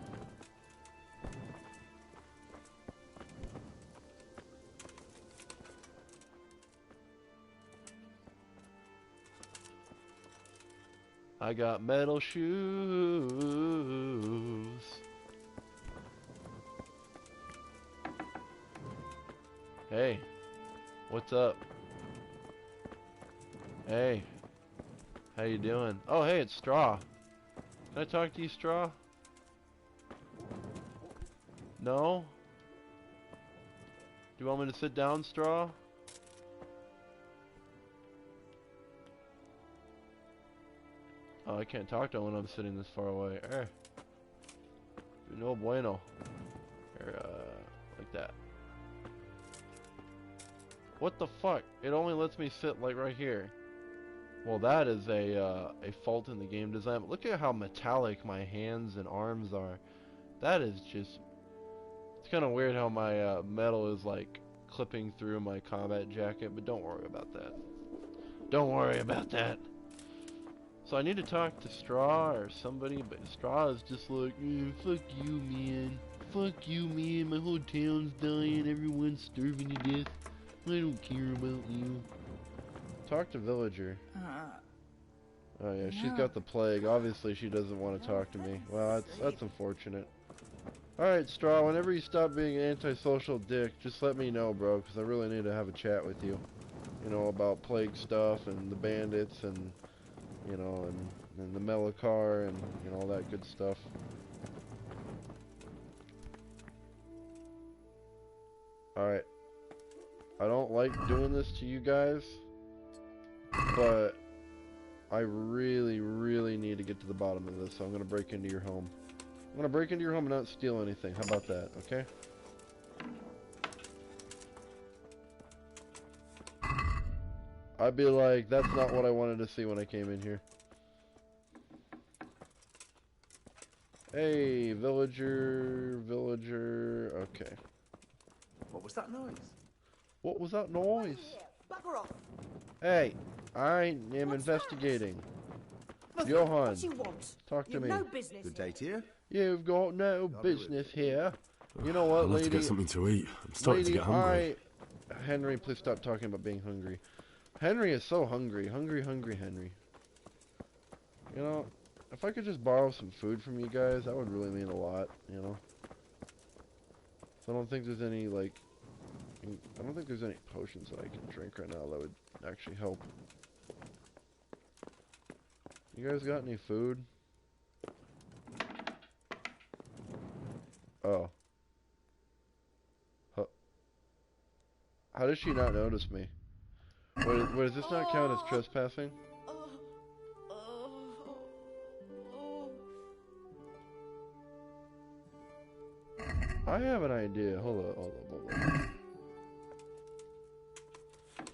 I got metal shoes. Hey, what's up? Hey, how you doing? Oh, hey, it's Straw. Can I talk to you, Straw? No? Do you want me to sit down, Straw? Oh, I can't talk to him when I'm sitting this far away. No bueno. Like that. What the fuck? It only lets me sit like right here. Well, that is a fault in the game design. But look at how metallic my hands and arms are. That is just... It's kind of weird how my metal is like clipping through my combat jacket, but don't worry about that. Don't worry about that. So I need to talk to Straw or somebody, but Straw is just like, fuck you, man. Fuck you, man. My whole town's dying. Everyone's starving to death. I don't care about you. Talk to Villager. Oh yeah, she's got the plague. Obviously she doesn't want to talk to me. Well, that's unfortunate. Alright, Straw, whenever you stop being an antisocial dick, just let me know, bro, because I really need to have a chat with you. You know, about plague stuff and the bandits and... You know, and the Melakar and all that good stuff. Alright. I don't like doing this to you guys, but I really, really need to get to the bottom of this, so I'm going to break into your home. I'm going to break into your home and not steal anything. How about that, okay? I'd be like, that's not what I wanted to see when I came in here. Hey, villager, okay. What was that noise? What was that noise? Bugger off. Hey, I am investigating. Johan, what do you want? talk to You've me. no business Good here. day to you. You've got no business here. You know what, I'll have lady? to get something to eat. I'm starting to get hungry. Henry, please stop talking about being hungry. Henry is so hungry. Hungry, Henry. You know, if I could just borrow some food from you guys, that would really mean a lot, you know? So I don't think there's any, like... I don't think there's any potions that I can drink right now that would actually help. You guys got any food? Oh. Huh. How does she not notice me? Wait, does this not count as trespassing? I have an idea. Hold on.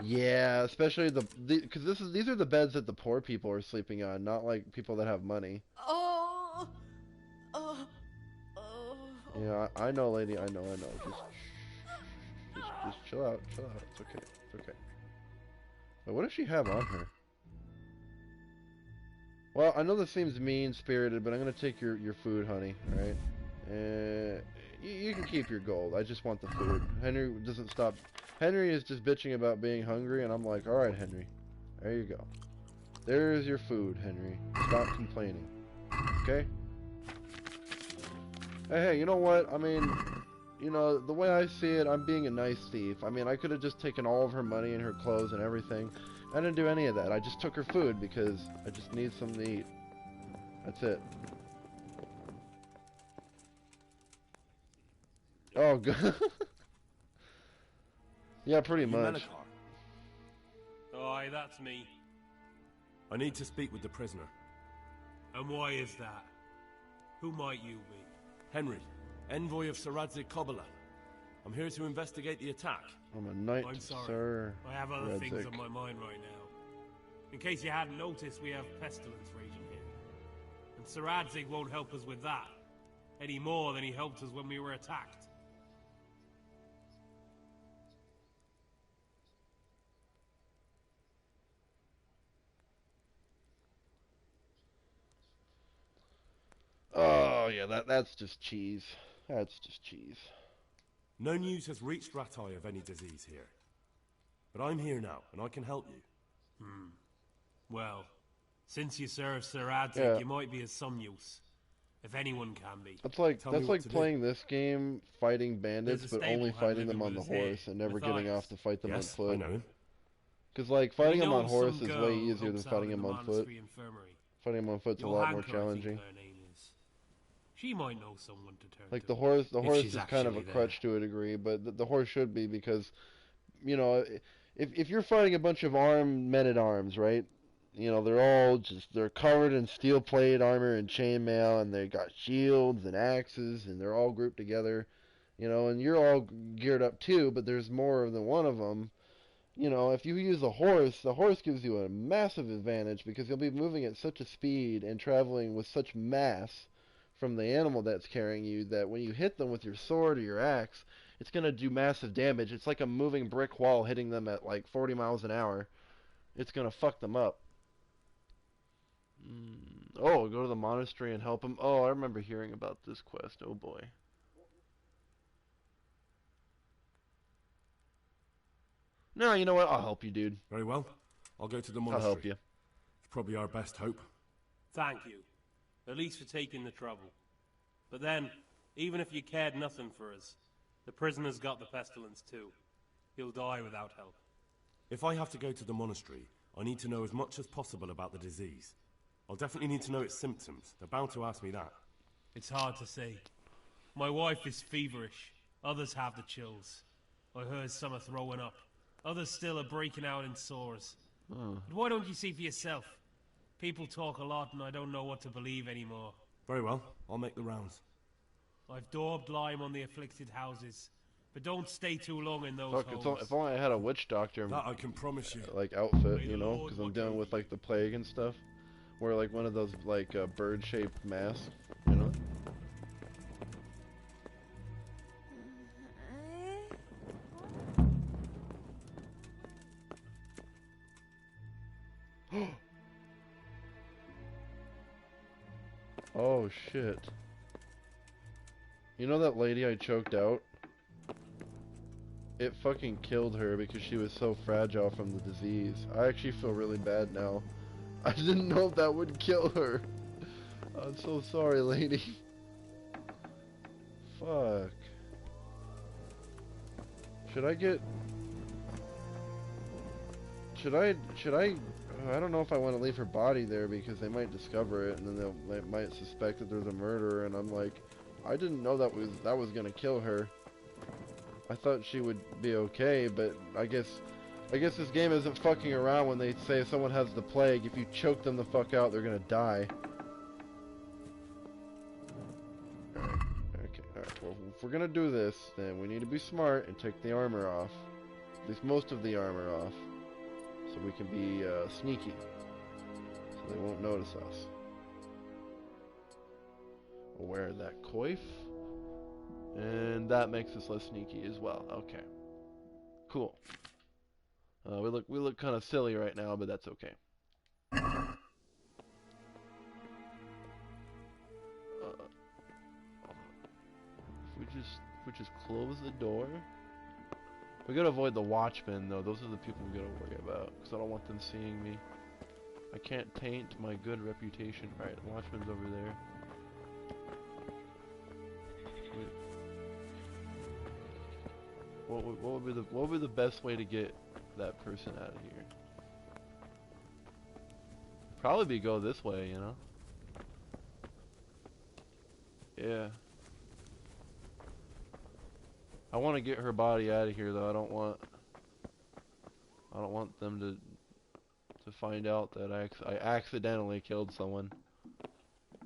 Yeah, especially because these are the beds that the poor people are sleeping on, not like people that have money. Yeah, I know, lady. I know. Just chill out. It's okay. But what does she have on her? Well, I know this seems mean-spirited, but I'm gonna take your food, honey. All right? You can keep your gold. I just want the food. Henry doesn't stop. Henry is just bitching about being hungry, and I'm like, all right, Henry. There you go. There's your food, Henry. Stop complaining. Okay? Hey, you know what? I mean, you know, the way I see it, I'm being a nice thief. I mean, I could have just taken all of her money and her clothes and everything. I didn't do any of that. I just took her food because I just need something to eat. That's it. Oh, good. Yeah, pretty much. Aye, that's me. I need to speak with the prisoner. And why is that? Who might you be? Henry, envoy of Sir Radzik Kobyla. I'm here to investigate the attack. I'm a knight, I'm sorry. Sir I have other things Radzik. on my mind right now. In case you hadn't noticed, we have pestilence raging here. And Sir Radzik won't help us with that. Any more than he helped us when we were attacked. Oh, yeah, that's just cheese. That's just cheese. No news has reached Ratai of any disease here. But I'm here now, and I can help you. Well, since you serve Sir Radzik, you might be of some use. If anyone can be. That's like playing this game, fighting bandits, but only fighting them on the horse and never getting off to fight them on foot. I know him. Because, like, fighting them on horse is way easier than fighting them on foot. Fighting them on foot's a lot more challenging. She might know someone to turn Like to. the horse is kind of a crutch to a degree, but the horse should be because, you know, if you're fighting a bunch of armed men-at-arms, right? You know, they're covered in steel plate armor and chainmail, and they got shields and axes, and they're all grouped together, you know, and you're all geared up too, but there's more than one of them. You know, if you use the horse gives you a massive advantage because you'll be moving at such a speed and traveling with such mass from the animal that's carrying you that when you hit them with your sword or your axe, it's going to do massive damage. It's like a moving brick wall hitting them at like 40 miles an hour. It's going to fuck them up. Oh, go to the monastery and help them. Oh, I remember hearing about this quest. Oh boy. No, you know what? I'll help you, dude. Very well. I'll go to the monastery. I'll help you. It's probably our best hope. Thank you. At least for taking the trouble. But then, even if you cared nothing for us, the prisoner's got the pestilence too. He'll die without help. If I have to go to the monastery, I need to know as much as possible about the disease. I'll definitely need to know its symptoms. They're bound to ask me that. It's hard to say. My wife is feverish. Others have the chills. I heard some are throwing up. Others still are breaking out in sores. But why don't you see for yourself? People talk a lot and I don't know what to believe anymore. Very well. I'll make the rounds. I've daubed lime on the afflicted houses. But don't stay too long in those Look, homes. if only I had a witch doctor, that I can promise you. Like outfit, you know, because I'm dealing with like the plague and stuff. Wear like one of those like bird-shaped masks, you know. Oh shit. You know that lady I choked out? It fucking killed her because she was so fragile from the disease. I actually feel really bad now. I didn't know if that would kill her. I'm so sorry, lady. Fuck. Should I I don't know if I want to leave her body there because they might discover it and then they might suspect that there's a murderer, and I'm like, I didn't know that was gonna kill her. I thought she would be okay, but I guess this game isn't fucking around when they say if someone has the plague, if you choke them the fuck out, they're gonna die. Okay, alright, well, if we're gonna do this, then we need to be smart and take the armor off. At least most of the armor off. So we can be sneaky. So they won't notice us. We'll wear that coif. And that makes us less sneaky as well. Okay. Cool. We look kind of silly right now, but that's okay. If we just close the door. We gotta avoid the watchmen though. Those are the people we gotta worry about, because I don't want them seeing me. I can't taint my good reputation. Right, the watchman's over there. What would be the best way to get that person out of here? Probably be go this way, you know? Yeah. I want to get her body out of here though. I don't want them to find out that I accidentally killed someone.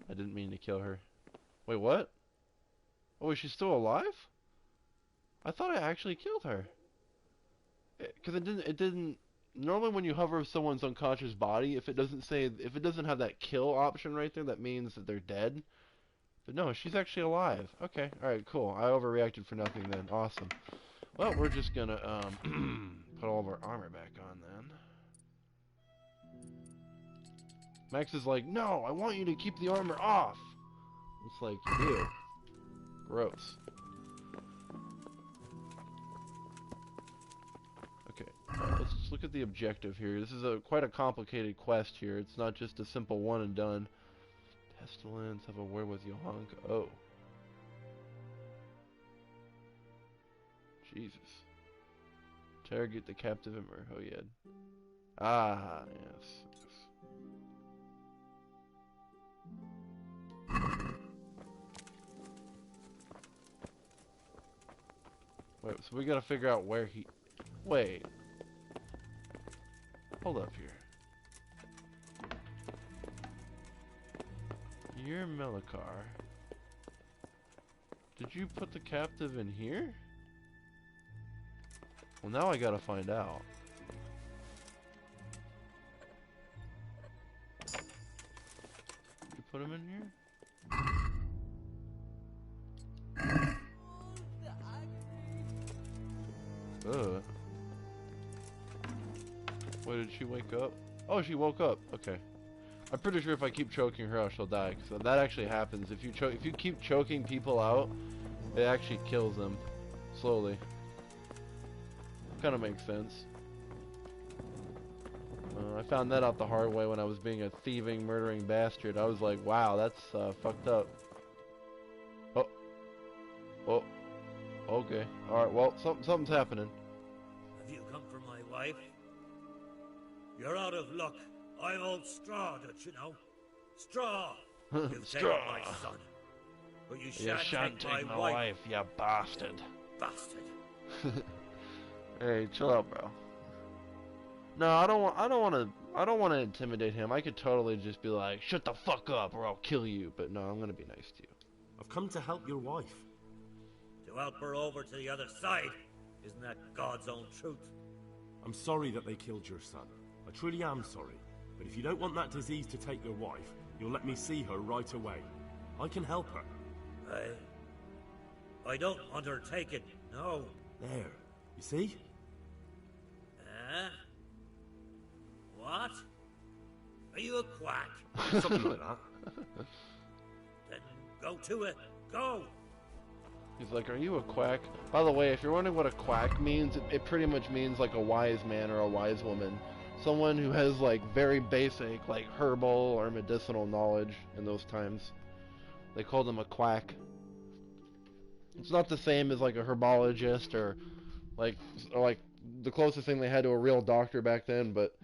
I didn't mean to kill her. Wait, what? Oh, is she still alive? I thought I actually killed her. Because it didn't normally when you hover over someone's unconscious body, if it doesn't have that kill option right there, that means that they're dead. But no, she's actually alive. Okay, alright, cool. I overreacted for nothing then. Awesome. Well, we're just gonna put all of our armor back on then. Max is like, no, I want you to keep the armor off. It's like, ew. Gross. Okay, let's just look at the objective here. This is quite a complicated quest here. It's not just a simple one and done. Pestilence, have a word with Johanka. Oh. Jesus. Interrogate the captive Emperor. Oh, yeah. Ah, yes. Wait, so we gotta figure out where he... Wait. Hold up here. You're Melikar. Did you put the captive in here? Well, now I gotta find out. Did you put him in here? Ugh. Wait, did she wake up? Oh, she woke up. Okay. I'm pretty sure if I keep choking her out, she'll die. So that actually happens. If you keep choking people out, it actually kills them slowly. Kind of makes sense. I found that out the hard way when I was being a thieving, murdering bastard. I was like, wow, that's fucked up. Oh. Oh. Okay. Alright, well, something's happening. Have you come for my wife? You're out of luck. I'm old Straw, don't you know? Straw! You've taken my son. But you shan't take my wife, you bastard. Bastard. Hey, chill out, bro. No, I don't want to intimidate him. I could totally just be like, shut the fuck up or I'll kill you. But no, I'm gonna be nice to you. I've come to help your wife. To help her over to the other side. Isn't that God's own truth? I'm sorry that they killed your son. I truly am sorry. But if you don't want that disease to take your wife, you'll let me see her right away. I can help her. I don't want her taken, no. There. You see? What? Are you a quack? Something like that. Go to it. Go! He's like, are you a quack? By the way, if you're wondering what a quack means, it pretty much means like a wise man or a wise woman. Someone who has like very basic, like herbal or medicinal knowledge in those times. They called him a quack. It's not the same as like a herbologist or like the closest thing they had to a real doctor back then, but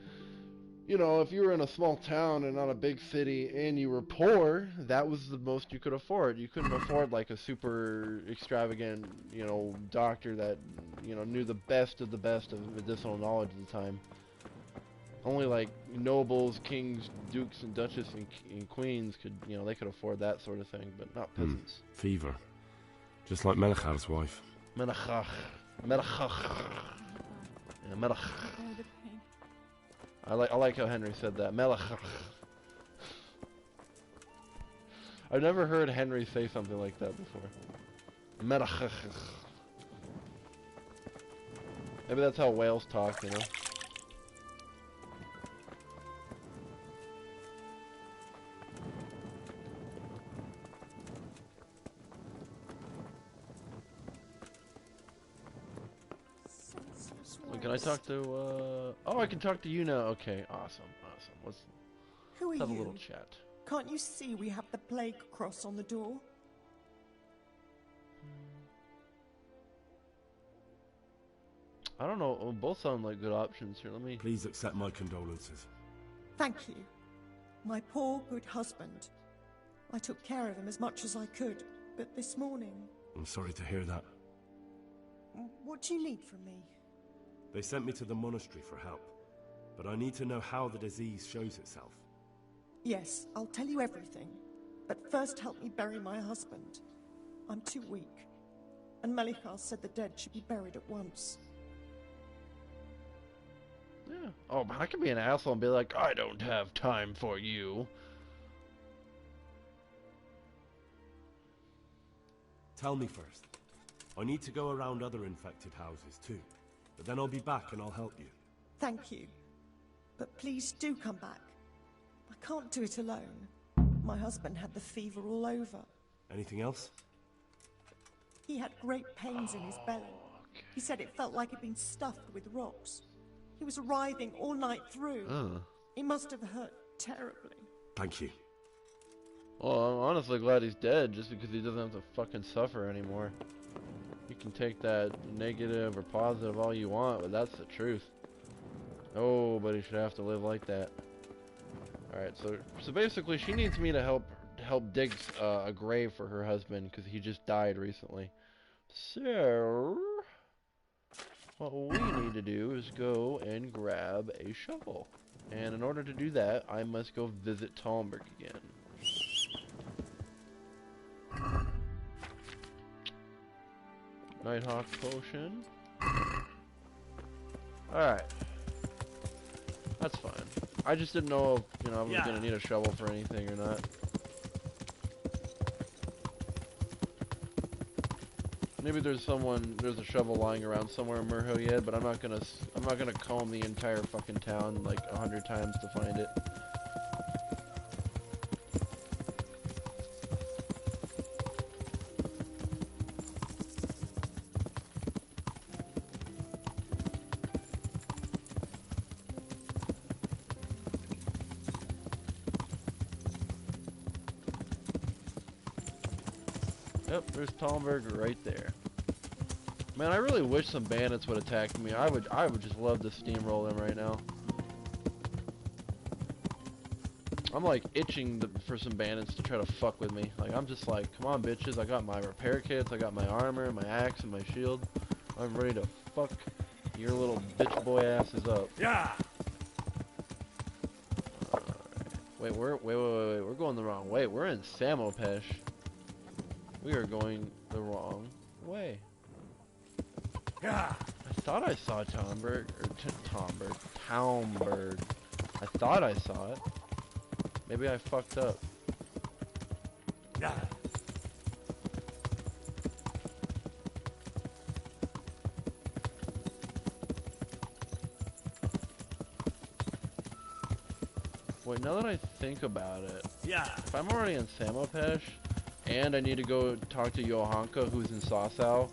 you know, if you were in a small town and not a big city and you were poor, that was the most you could afford. You couldn't afford like a super extravagant, you know, doctor that, you know, knew the best of medicinal knowledge at the time. Only like nobles, kings, dukes, and duchesses and queens could, you know, they could afford that sort of thing, but not peasants. Fever. Just like Melachar's wife. Melachach. Yeah, Melach. I like how Henry said that. Melachach. I've never heard Henry say something like that before. Melachach. Maybe that's how whales talk, you know? Can I talk to, oh, I can talk to you now. Okay, awesome. Who are Let's have you? a little chat. Can't you see we have the plague cross on the door? I don't know, both sound like good options here. Let me... Please accept my condolences. Thank you. My poor, good husband. I took care of him as much as I could, but this morning... I'm sorry to hear that. What do you need from me? They sent me to the monastery for help, but I need to know how the disease shows itself. Yes, I'll tell you everything. But first help me bury my husband. I'm too weak. And Melichar said the dead should be buried at once. Yeah. Oh, but I could be an asshole and be like, I don't have time for you. Tell me first. I need to go around other infected houses too. But then I'll be back and I'll help you. Thank you. But please do come back. I can't do it alone. My husband had the fever all over. Anything else? He had great pains in his belly. He said it felt like it'd been stuffed with rocks. He was writhing all night through. He must have hurt terribly. Thank you. Well, I'm honestly glad he's dead, just because he doesn't have to fucking suffer anymore. You can take that negative or positive all you want, but that's the truth. Nobody should have to live like that. Alright, so basically she needs me to help dig a grave for her husband, because he just died recently. So, what we need to do is go and grab a shovel. And in order to do that, I must go visit Talmberg again. Nighthawk potion. Alright. That's fine. I just didn't know if, you know, I was gonna need a shovel for anything or not. Maybe there's a shovel lying around somewhere in Murhoyed, but I'm not gonna comb the entire fucking town like 100 times to find it. Yep, there's Talmberg right there. Man, I really wish some bandits would attack me. I would just love to steamroll them right now. I'm like itching for some bandits to try to fuck with me. Like, I'm just like, come on bitches, I got my repair kits, I got my armor, my axe, and my shield. I'm ready to fuck your little bitch boy asses up. Yeah. Wait, we're going the wrong way. We're in Samopesh. We are going the wrong way. Yeah. I thought I saw Talmberg. I thought I saw it. Maybe I fucked up. Yeah. Wait, now that I think about it, yeah, if I'm already in Samopesh and I need to go talk to Johanka, who's in Sasau.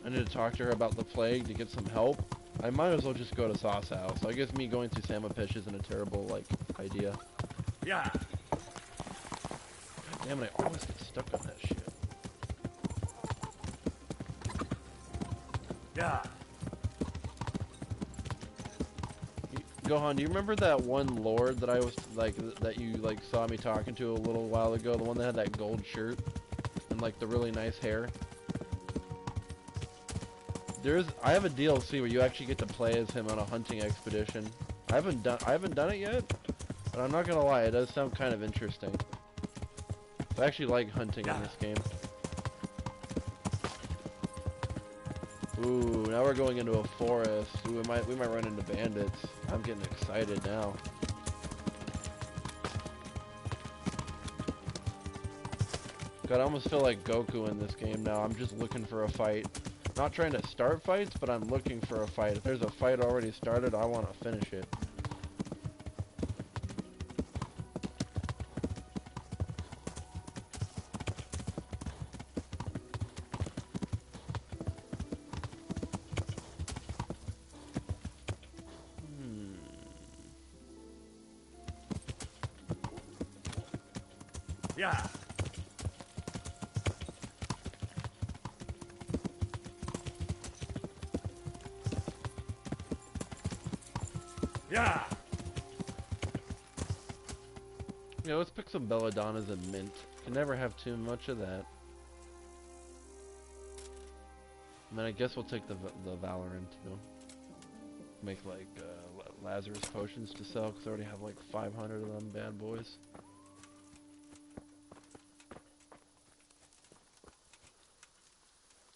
I need to talk to her about the plague to get some help. I might as well just go to Sasau. So I guess me going to Samapish isn't a terrible, like, idea. Yeah. God damn it, I always get stuck on that shit. Yeah. Gohan, do you remember that one lord that I was, like, that you, like, saw me talking to a little while ago? The one that had that gold shirt and, like, the really nice hair? I have a DLC where you actually get to play as him on a hunting expedition. I haven't done it yet, but I'm not gonna lie, it does sound kind of interesting. I actually like hunting in this game. Ooh, now we're going into a forest. Ooh, we might run into bandits. I'm getting excited now. God, I almost feel like Goku in this game now. I'm just looking for a fight. Not trying to start fights, but I'm looking for a fight. If there's a fight already started, I want to finish it. Yeah. Yeah. Yeah, let's pick some belladonnas and mint. Can never have too much of that. I mean, I guess we'll take the Valorant too. Make like Lazarus potions to sell because I already have like 500 of them bad boys.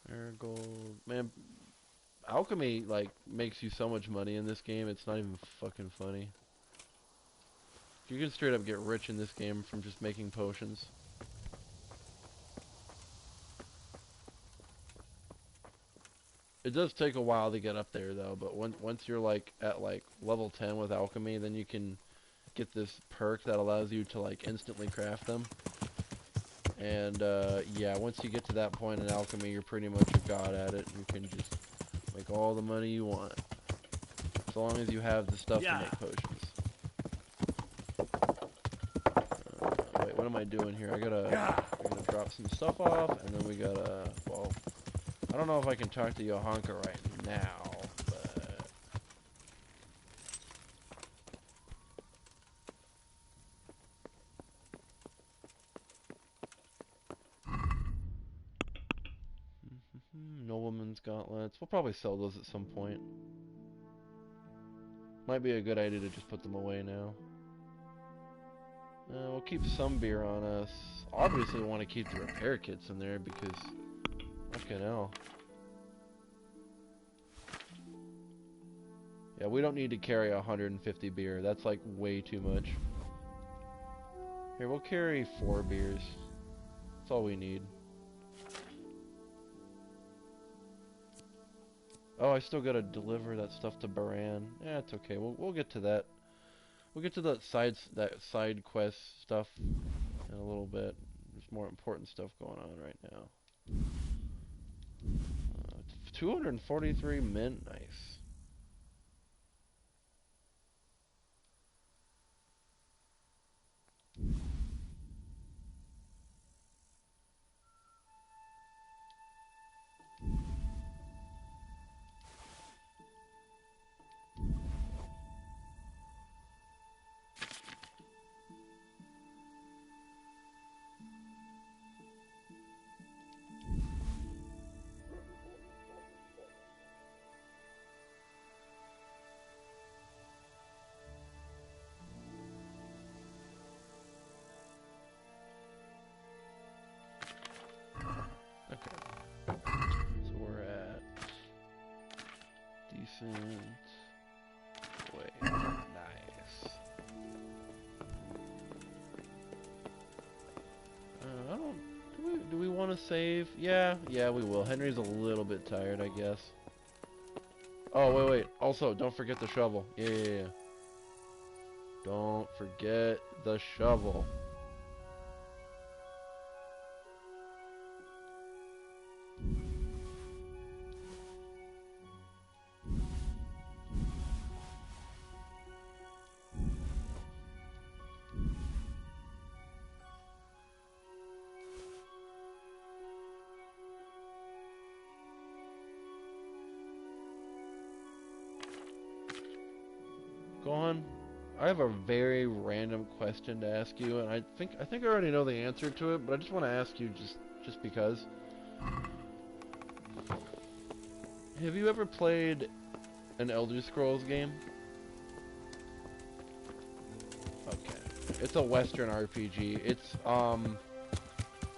Marigold, man. Alchemy like makes you so much money in this game. It's not even fucking funny. You can straight up get rich in this game from just making potions. It does take a while to get up there though, but once you're like at like level 10 with alchemy, then you can get this perk that allows you to like instantly craft them. And yeah, once you get to that point in alchemy, you're pretty much a god at it. You can just make all the money you want, as long as you have the stuff to make potions. Wait, what am I doing here? I'm gonna drop some stuff off, and then we gotta, well, I don't know if I can talk to Johanka right now, but... Nobleman's gauntlets. We'll probably sell those at some point. Might be a good idea to just put them away now. We'll keep some beer on us. Obviously, we want to keep the repair kits in there because... fucking hell. Yeah, we don't need to carry 150 beer. That's like way too much. Here, we'll carry 4 beers. That's all we need. Oh, I still gotta deliver that stuff to Baran. Yeah, it's okay. We'll get to that. We'll get to that side quest stuff in a little bit. There's more important stuff going on right now. 243 mint, nice. Wait, nice. I don't. Do we want to save? Yeah, we will. Henry's a little bit tired, I guess. Oh, wait. Also, don't forget the shovel. Yeah. Don't forget the shovel. Gohan, I have a very random question to ask you, and I think I already know the answer to it, but I just want to ask you just because. Have you ever played an Elder Scrolls game? Okay. It's a Western RPG. It's,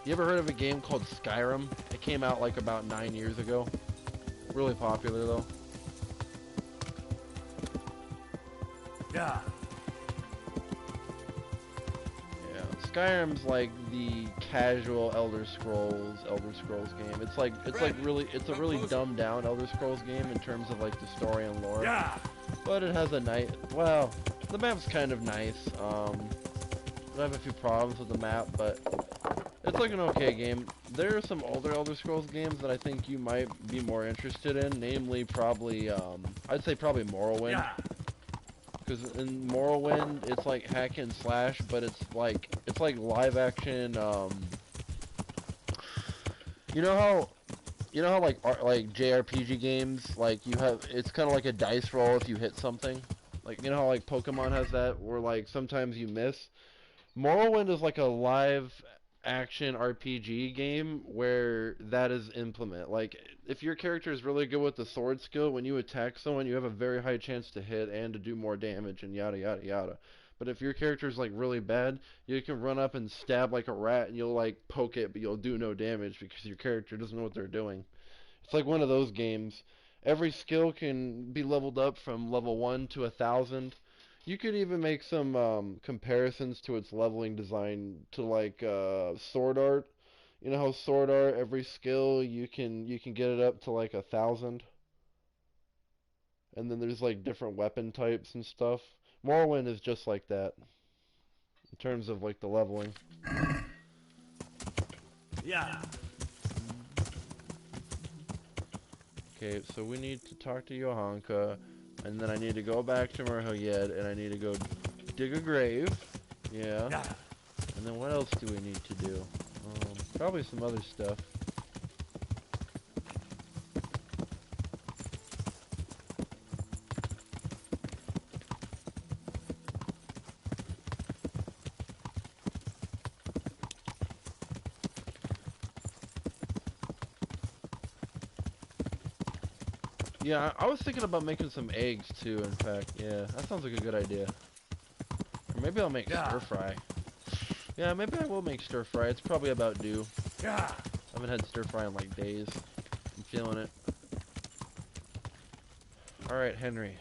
you ever heard of a game called Skyrim? It came out like about 9 years ago. Really popular though. Yeah. Yeah. Skyrim's like the casual Elder Scrolls game. It's a really dumbed down Elder Scrolls game in terms of like the story and lore. Yeah. But it has well, the map's kind of nice. I have a few problems with the map, but it's like an okay game. There are some older Elder Scrolls games that I think you might be more interested in, namely probably, I'd say probably Morrowind. Yeah. Because in Morrowind, it's like hack and slash, but it's like live action, you know how like JRPG games, like it's kind of like a dice roll if you hit something? Like, you know how like Pokemon has that, where like sometimes you miss? Morrowind is like a live action RPG game where that is implemented. Like, if your character is really good with the sword skill, when you attack someone, you have a very high chance to hit and to do more damage and yada yada yada. But if your character is like really bad, you can run up and stab like a rat and you'll like poke it, but you'll do no damage because your character doesn't know what they're doing. It's like one of those games. Every skill can be leveled up from level 1 to 1,000. You could even make some comparisons to its leveling design to like Sword Art. You know how Sword Art, every skill you can get it up to like 1,000, and then there's like different weapon types and stuff. Morrowind is just like that in terms of like the leveling. Yeah. Okay, so we need to talk to Johanka. And then I need to go back to Merhoyed, and I need to go dig a grave. Yeah. And then what else do we need to do? Probably some other stuff. Yeah, I was thinking about making some eggs too, in fact. Yeah, that sounds like a good idea. Or maybe I'll make stir fry. Yeah, maybe I will make stir fry. It's probably about due. Yeah. I haven't had stir fry in like days. I'm feeling it. Alright, Henry.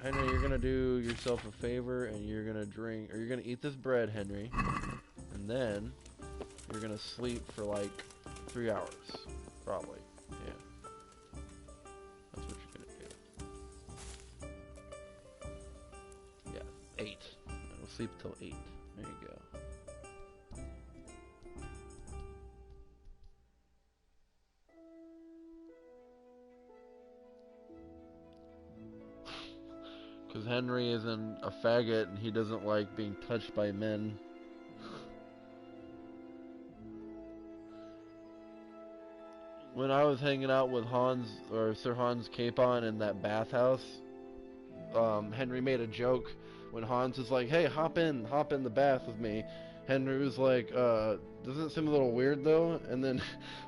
Henry, you're gonna do yourself a favor and you're gonna drink, or you're gonna eat this bread, Henry. And then you're gonna sleep for like 3 hours. Probably. Yeah. That's what you're gonna do. Yeah, 8. We'll sleep till 8. There you go. Because Henry isn't a faggot and he doesn't like being touched by men. When I was hanging out with Hans, or Sir Hans Capon in that bathhouse, Henry made a joke when Hans was like, hey, hop in the bath with me. Henry was like, doesn't it seem a little weird though? And then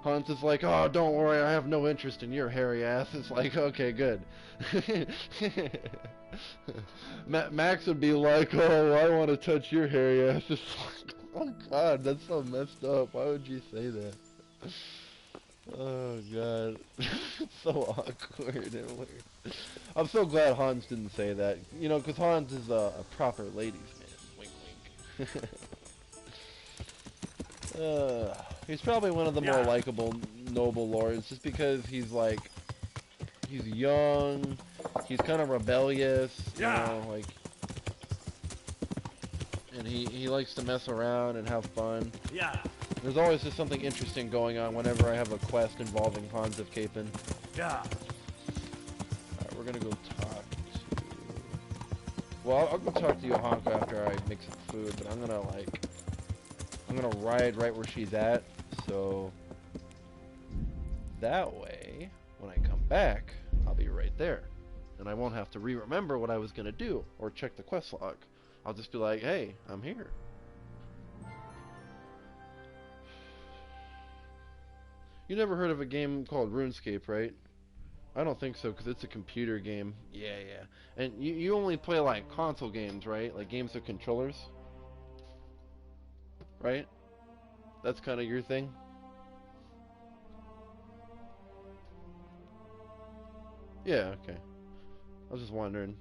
Hans is like, oh, don't worry, I have no interest in your hairy ass. It's like, okay, good. Max would be like, oh, I want to touch your hairy ass. It's like, oh god, that's so messed up. Why would you say that? Oh god. It's so awkward and weird. I'm so glad Hans didn't say that. You know, because Hans is a proper ladies man. Wink wink. He's probably one of the more likable noble lords just because he's like, he's young, he's kind of rebellious, you know, like, and he likes to mess around and have fun. Yeah. There's always just something interesting going on whenever I have a quest involving Hans of Capon. Yeah. Alright, we're gonna go talk to... Well, I'll go talk to Johanka after I make some food, but I'm gonna ride right where she's at, so... That way, when I come back, I'll be right there. and I won't have to remember what I was going to do or check the quest log. I'll just be like, hey, I'm here. You never heard of a game called RuneScape, right? I don't think so, because it's a computer game. Yeah. And you only play, like, console games, right? Like, games with controllers? Right? That's kind of your thing? Yeah, okay. I was just wondering.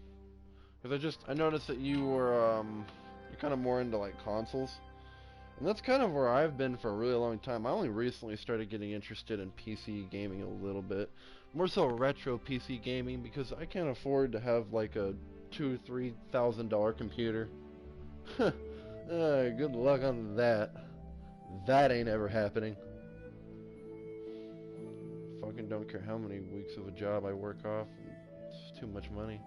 Because I noticed that you were, you're kind of more into, like, consoles. And that's kind of where I've been for a really long time. I only recently started getting interested in PC gaming a little bit. More so retro PC gaming, because I can't afford to have like a $2,000-3,000 computer. Good luck on that. That ain't ever happening. Fucking don't care how many weeks of a job I work off. It's too much money.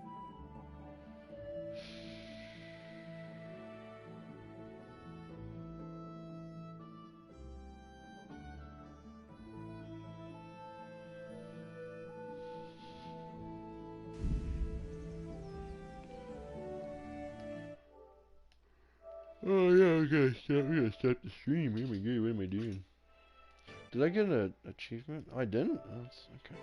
Oh yeah, we gotta start the stream. Oh my god, what am I doing? Did I get an achievement? I didn't? Oh, that's okay.